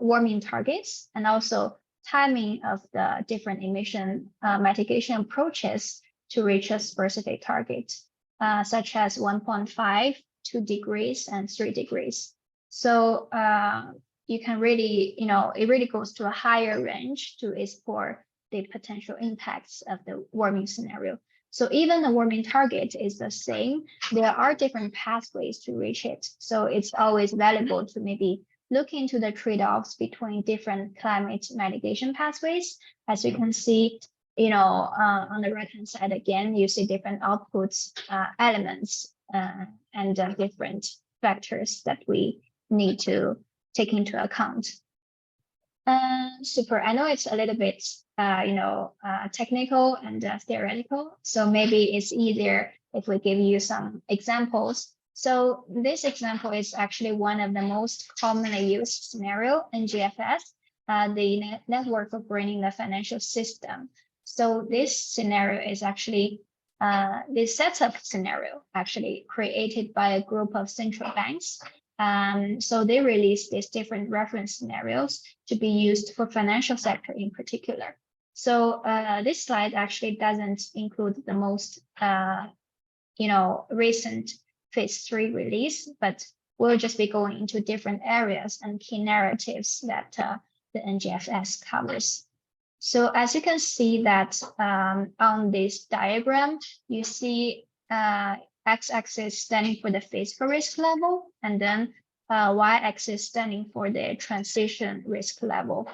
warming targets and also timing of the different emission mitigation approaches to reach a specific target, such as 1.5, 2 degrees, and 3 degrees. So you can really, it really goes to a higher range to explore the potential impacts of the warming scenario. So even the warming target is the same, there are different pathways to reach it. So it's always valuable to maybe look into the trade-offs between different climate mitigation pathways. As you can see, on the right-hand side, again, you see different outputs, elements, and different factors that we need to take into account. Super. I know it's a little bit, technical and theoretical, so maybe it's easier if we give you some examples. So this example is actually one of the most commonly used scenario in GFS, the network for bringing the financial system. So this scenario is actually this setup scenario actually created by a group of central banks. So they released these different reference scenarios to be used for financial sector in particular. So this slide actually doesn't include the most recent phase 3 release, but we'll just be going into different areas and key narratives that the NGFS covers. So as you can see that on this diagram, you see x-axis standing for the physical risk level, and then y-axis standing for the transition risk level.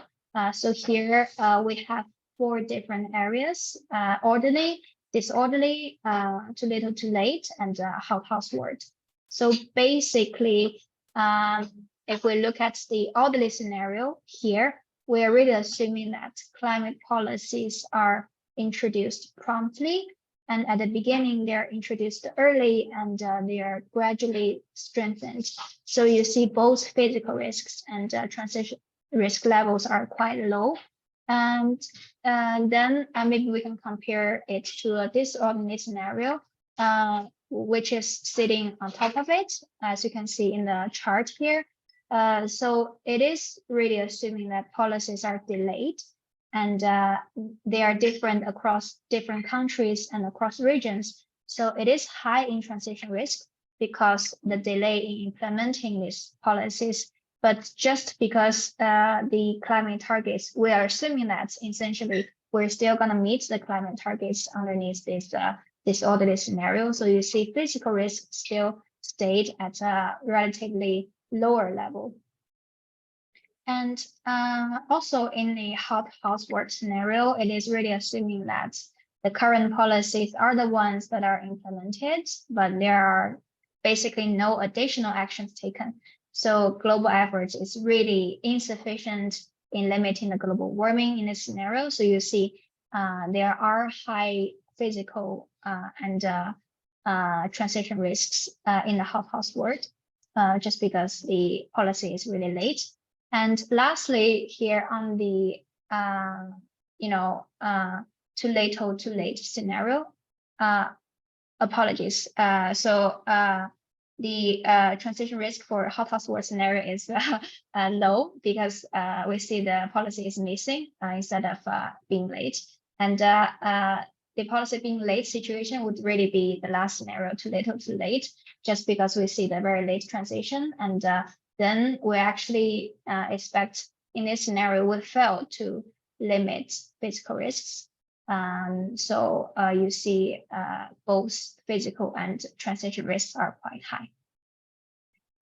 So here we have 4 different areas: orderly, disorderly, too little, too late, and household word. So basically, if we look at the orderly scenario here, we are really assuming that climate policies are introduced promptly, and at the beginning they're introduced early, and they are gradually strengthened. So you see both physical risks and transition risk levels are quite low. And then maybe we can compare it to a disorderly scenario, which is sitting on top of it, as you can see in the chart here. So it is really assuming that policies are delayed, and they are different across different countries and across regions. So it is high in transition risk because the delay in implementing these policies. But just because the climate targets, we are assuming that essentially we're still going to meet the climate targets underneath this disorderly scenario. So you see physical risk still stayed at a relatively lower level. And also in the hot housework scenario, it is really assuming that the current policies are the ones that are implemented, but there are basically no additional actions taken. So global efforts is really insufficient in limiting the global warming in this scenario. So you see there are high physical and transition risks in the hot housework, just because the policy is really late. And lastly, here on the too late scenario, apologies. The transition risk for hot housework scenario is low because we see the policy is missing instead of being late. And the policy being late situation would really be the last scenario, too little, too late, just because we see the very late transition. And then we actually expect in this scenario would fail to limit physical risks. So you see both physical and transition risks are quite high.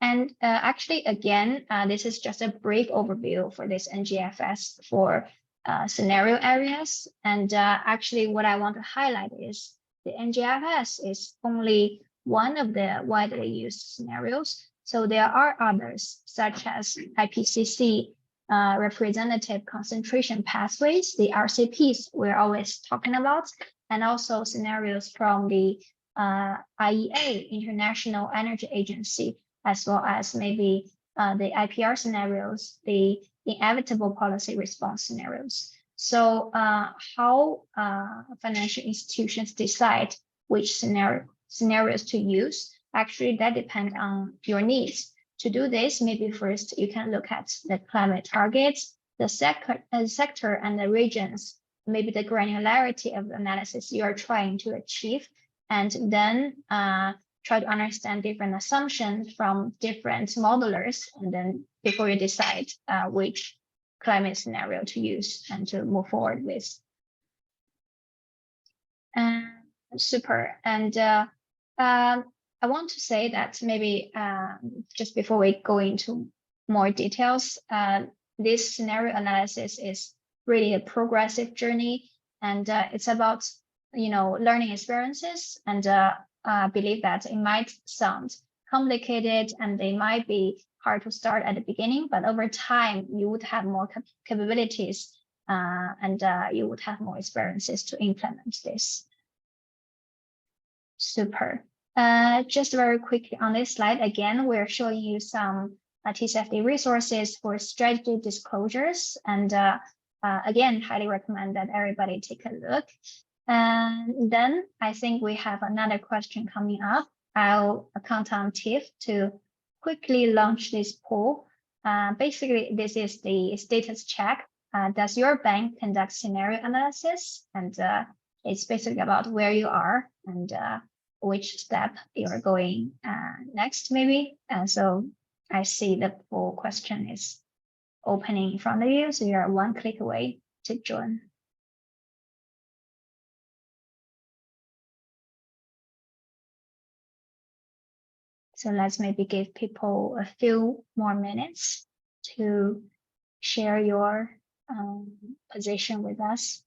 And actually, again, this is just a brief overview for this NGFS for scenario areas. And actually, what I want to highlight is the NGFS is only one of the widely used scenarios. So there are others, such as IPCC representative concentration pathways, the RCPs we're always talking about, and also scenarios from the IEA, International Energy Agency, as well as maybe the IPR scenarios, the inevitable policy response scenarios. So how financial institutions decide which scenarios to use. Actually, that depends on your needs. To do this, maybe first you can look at the climate targets, the sector and the regions, maybe the granularity of the analysis you are trying to achieve, and then try to understand different assumptions from different modelers, and then before you decide which climate scenario to use and to move forward with. Super. And I want to say that maybe just before we go into more details, this scenario analysis is really a progressive journey, and it's about learning experiences. And I believe that it might sound complicated and they might be hard to start at the beginning, but over time you would have more capabilities and you would have more experiences to implement this. Super. Just very quickly on this slide, again, we're showing you some TCFD resources for strategy disclosures. And again, highly recommend that everybody take a look. And then I think we have another question coming up. I'll count on Tiff to quickly launch this poll. Basically, this is the status check. Does your bank conduct scenario analysis? And it's basically about where you are and which step you're going next, maybe. And so I see the poll question is opening in front of you, so you're one click away to join. So let's maybe give people a few more minutes to share your position with us.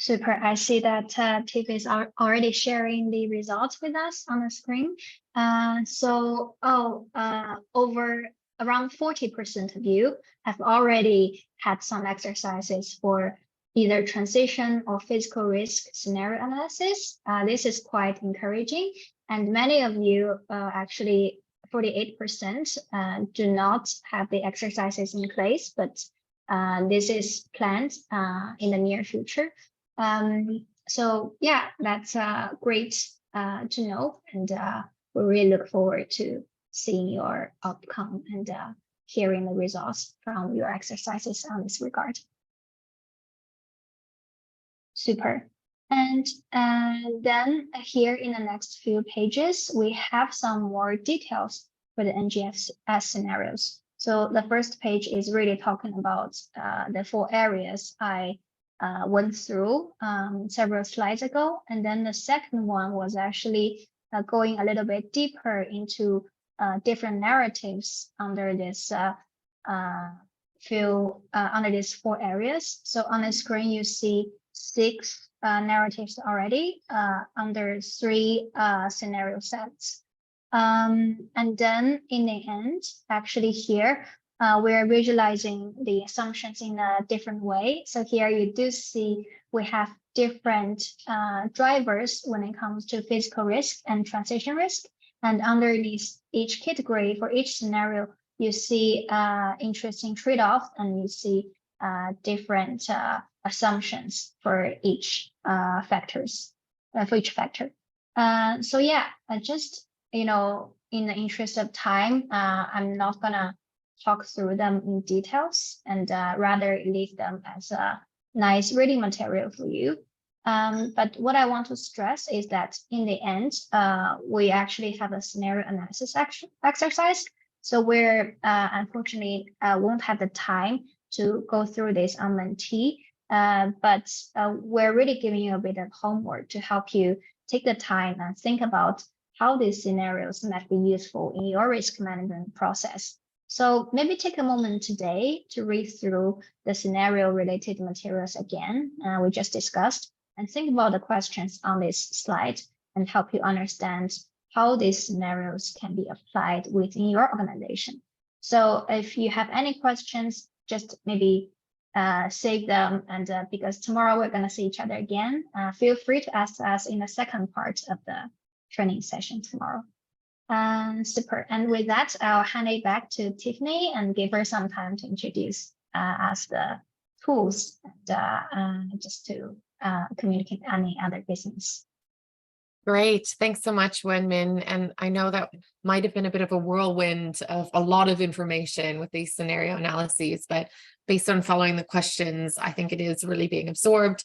Super. I see that Tiff is already sharing the results with us on the screen. Over around 40% of you have already had some exercises for either transition or physical risk scenario analysis. This is quite encouraging. And many of you, actually 48%, do not have the exercises in place, but this is planned in the near future. So yeah, that's great to know, and we really look forward to seeing your outcome and hearing the results from your exercises on this regard. Super. And then here in the next few pages, we have some more details for the NGFS scenarios. So the first page is really talking about the 4 areas I went through several slides ago. And then the second one was actually going a little bit deeper into different narratives under this under these 4 areas. So on the screen, you see 6 narratives already under 3 scenario sets. And then in the end, actually here, we're visualizing the assumptions in a different way. So here you do see we have different drivers when it comes to physical risk and transition risk. And underneath each category for each scenario, you see interesting trade-offs, and you see different assumptions for each factor. So yeah, just in the interest of time, I'm not gonna talk through them in details, and rather leave them as a nice reading material for you. But what I want to stress is that in the end, we actually have a scenario analysis exercise. So we're unfortunately won't have the time to go through this on Mentee, but we're really giving you a bit of homework to help you take the time and think about how these scenarios might be useful in your risk management process. So maybe take a moment today to read through the scenario related materials again, we just discussed, and think about the questions on this slide and help you understand how these scenarios can be applied within your organization. So if you have any questions, just maybe save them. And because tomorrow we're going to see each other again, feel free to ask us in the second part of the training session tomorrow. Super. And with that, I'll hand it back to Tiffany and give her some time to introduce us the tools and just to communicate any other business. Great. Thanks so much, Wenmin. And I know that might have been a bit of a whirlwind of a lot of information with these scenario analyses, but based on following the questions, I think it is really being absorbed.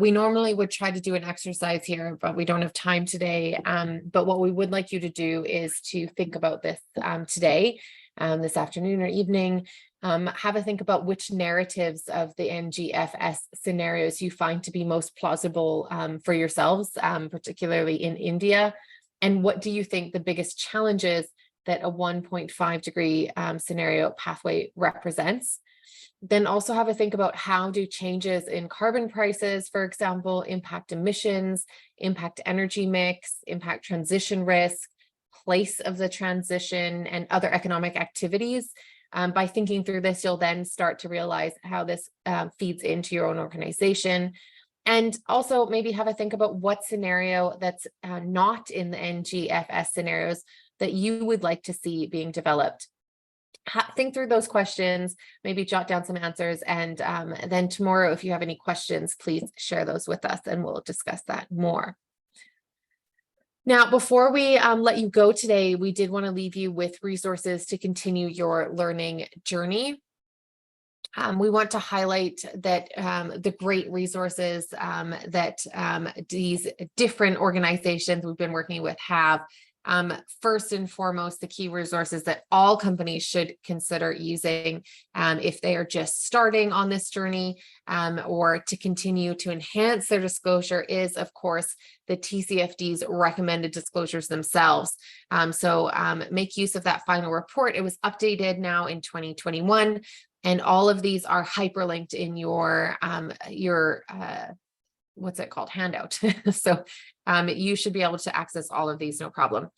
We normally would try to do an exercise here, but we don't have time today. But what we would like you to do is to think about this today, this afternoon or evening. Have a think about which narratives of the NGFS scenarios you find to be most plausible for yourselves, particularly in India. And what do you think the biggest challenges that a 1.5 degree scenario pathway represents? Then also have a think about how do changes in carbon prices, for example, impact emissions, impact energy mix, impact transition risk, place of the transition, and other economic activities. By thinking through this, you'll then start to realize how this feeds into your own organization. And also maybe have a think about what scenario that's not in the NGFS scenarios that you would like to see being developed. Think through those questions, maybe jot down some answers, and then tomorrow, if you have any questions, please share those with us and we'll discuss that more. Now, before we let you go today, we did want to leave you with resources to continue your learning journey. We want to highlight that the great resources that these different organizations we've been working with have. First and foremost, the key resources that all companies should consider using if they are just starting on this journey or to continue to enhance their disclosure is, of course, the TCFD's recommended disclosures themselves. So make use of that final report. It was updated now in 2021, and all of these are hyperlinked in your what's it called, handout. So you should be able to access all of these, no problem.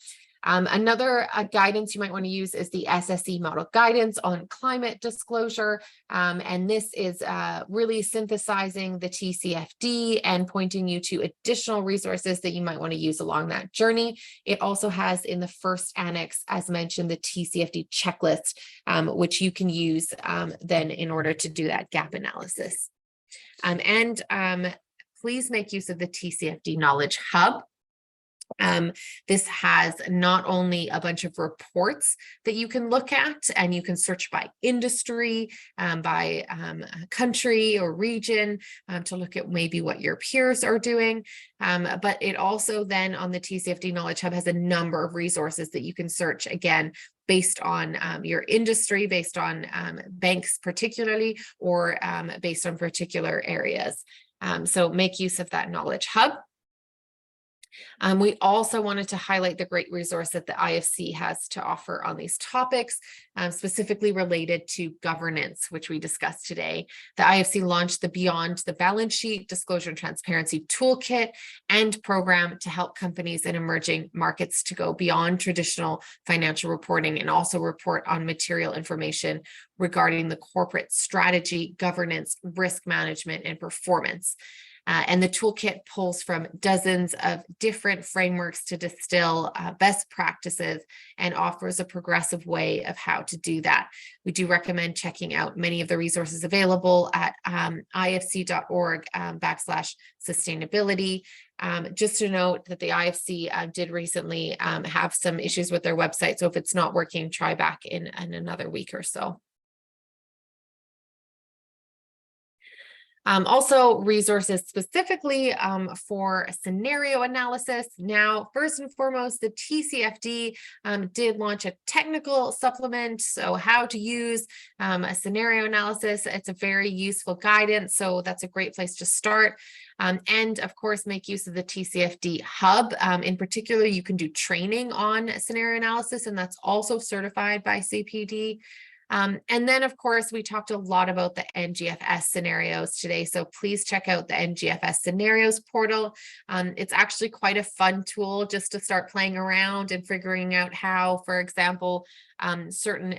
Another guidance you might want to use is the SSE model guidance on climate disclosure. And this is really synthesizing the TCFD and pointing you to additional resources that you might want to use along that journey. It also has in the first annex, as mentioned, the TCFD checklist, which you can use then in order to do that gap analysis. Please make use of the TCFD Knowledge Hub. This has not only a bunch of reports that you can look at, and you can search by industry, by country or region to look at maybe what your peers are doing. But it also then on the TCFD Knowledge Hub has a number of resources that you can search, again, based on your industry, based on banks particularly, or based on particular areas. So make use of that Knowledge Hub. We also wanted to highlight the great resource that the IFC has to offer on these topics, specifically related to governance, which we discussed today. The IFC launched the Beyond the Balance Sheet Disclosure and Transparency Toolkit and program to help companies in emerging markets to go beyond traditional financial reporting and also report on material information regarding the corporate strategy, governance, risk management, and performance. And the toolkit pulls from dozens of different frameworks to distill best practices and offers a progressive way of how to do that. We do recommend checking out many of the resources available at ifc.org/sustainability. Just to note that the IFC did recently have some issues with their website. So if it's not working, try back in another week or so. Also resources specifically for scenario analysis. Now, first and foremost, the TCFD did launch a technical supplement. So how to use a scenario analysis. It's a very useful guidance. So that's a great place to start. And of course, make use of the TCFD hub. In particular, you can do training on scenario analysis, and that's also certified by CPD. And then, of course, we talked a lot about the NGFS scenarios today. So please check out the NGFS scenarios portal. It's actually quite a fun tool just to start playing around and figuring out how, for example, certain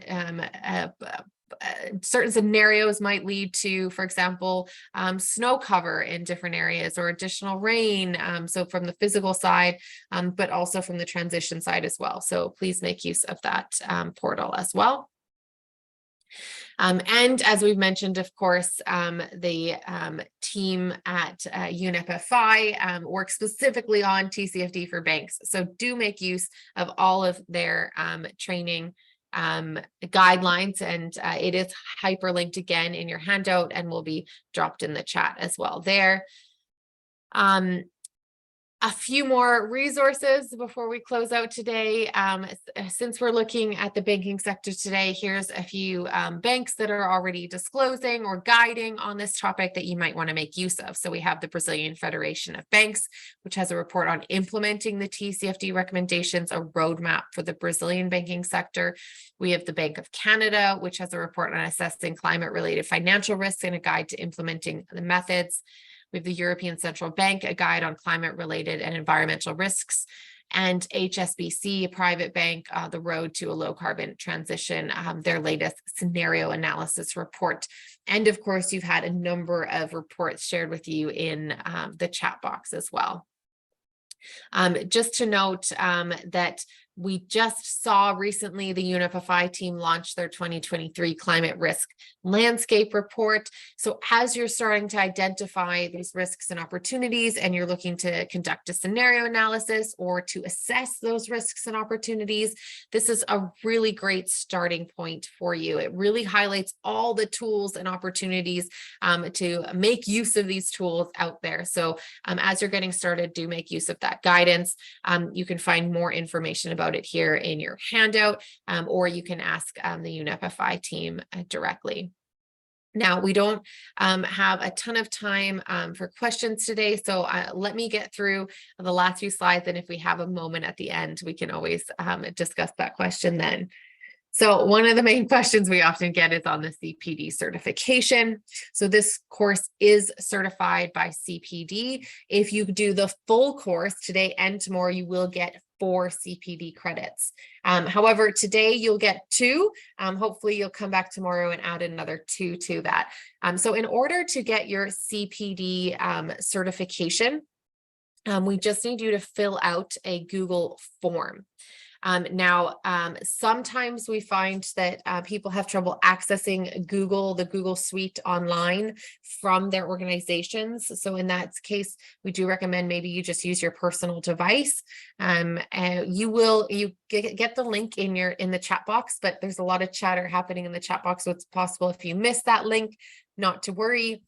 certain scenarios might lead to, for example, snow cover in different areas or additional rain. So from the physical side, but also from the transition side as well. So please make use of that portal as well. And as we've mentioned, of course, the team at UNEP-FI works specifically on TCFD for banks. So do make use of all of their training guidelines, and it is hyperlinked again in your handout and will be dropped in the chat as well there. A few more resources before we close out today. Since we're looking at the banking sector today, here's a few banks that are already disclosing or guiding on this topic that you might want to make use of. So we have the Brazilian Federation of Banks, which has a report on implementing the TCFD recommendations, a roadmap for the Brazilian banking sector. We have the Bank of Canada, which has a report on assessing climate-related financial risks and a guide to implementing the methods. We have the European Central Bank, a guide on climate-related and environmental risks, and HSBC, a private bank, the road to a low-carbon transition, their latest scenario analysis report. And of course, you've had a number of reports shared with you in the chat box as well. Just to note that we just saw recently the UNEP-FI team launch their 2023 climate risk landscape report. So as you're starting to identify these risks and opportunities, and you're looking to conduct a scenario analysis or to assess those risks and opportunities, this is a really great starting point for you. It really highlights all the tools and opportunities to make use of these tools out there. So as you're getting started, do make use of that guidance. You can find more information about it here in your handout, or you can ask the UNEP-FI team directly. Now, we don't have a ton of time for questions today, so let me get through the last few slides, and if we have a moment at the end, we can always discuss that question then. So one of the main questions we often get is on the CPD certification. So this course is certified by CPD. If you do the full course today and tomorrow, you will get 4 CPD credits. However, today you'll get 2. Hopefully you'll come back tomorrow and add another 2 to that. So in order to get your CPD certification, we just need you to fill out a Google form. Now, sometimes we find that people have trouble accessing Google, the Google Suite online from their organizations. So in that case, we do recommend maybe you just use your personal device. And you get the link in the chat box, but there's a lot of chatter happening in the chat box. So it's possible if you miss that link, not to worry.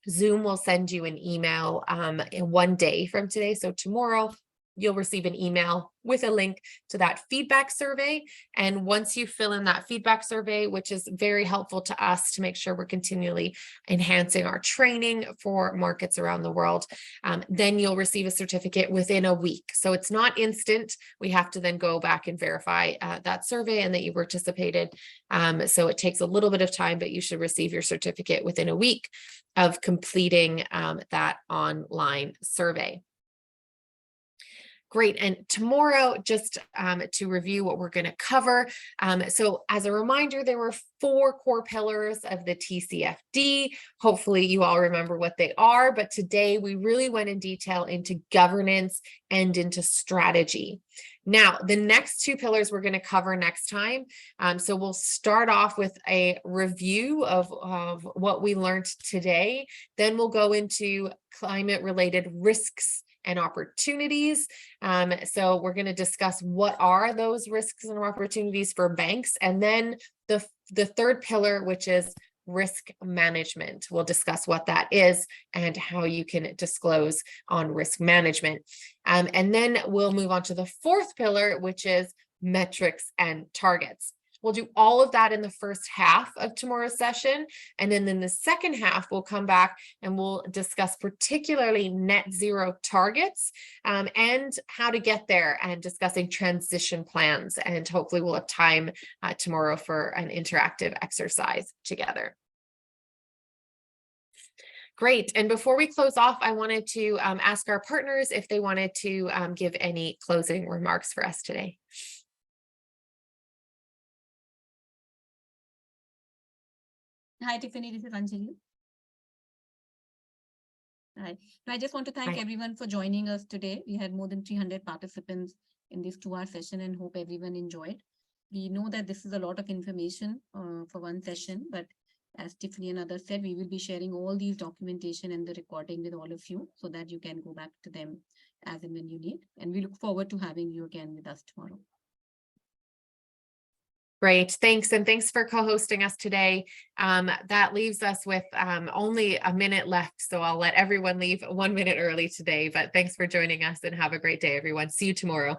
Zoom will send you an email in 1 day from today. So tomorrow, you'll receive an email with a link to that feedback survey. And once you fill in that feedback survey, which is very helpful to us to make sure we're continually enhancing our training for markets around the world, then you'll receive a certificate within a week. So it's not instant. We have to then go back and verify that survey and that you participated. So it takes a little bit of time, but you should receive your certificate within a week of completing that online survey. Great. And tomorrow, just to review what we're going to cover. So as a reminder, there were 4 core pillars of the TCFD. Hopefully you all remember what they are, but today we really went in detail into governance and into strategy. Now, the next 2 pillars we're going to cover next time. So we'll start off with a review of what we learned today. Then we'll go into climate-related risks and opportunities. So we're going to discuss what are those risks and opportunities for banks. And then the third pillar, which is risk management. We'll discuss what that is and how you can disclose on risk management. And then we'll move on to the 4th pillar, which is metrics and targets. We'll do all of that in the first half of tomorrow's session. And then in the second half, we'll come back and we'll discuss particularly net zero targets and how to get there, and discussing transition plans. And hopefully we'll have time tomorrow for an interactive exercise together. Great. And before we close off, I wanted to ask our partners if they wanted to give any closing remarks for us today. Hi, Tiffany. This is Anjali. Hi. I just want to thank Hi. everyone for joining us today. We had more than 300 participants in this 2-hour session and hope everyone enjoyed. We know that this is a lot of information for one session, but as Tiffany and others said, we will be sharing all these documentation and the recording with all of you so that you can go back to them as and when you need. And we look forward to having you again with us tomorrow. Great, thanks. And thanks for co-hosting us today. That leaves us with only a minute left. So I'll let everyone leave 1 minute early today, but thanks for joining us and have a great day, everyone. See you tomorrow.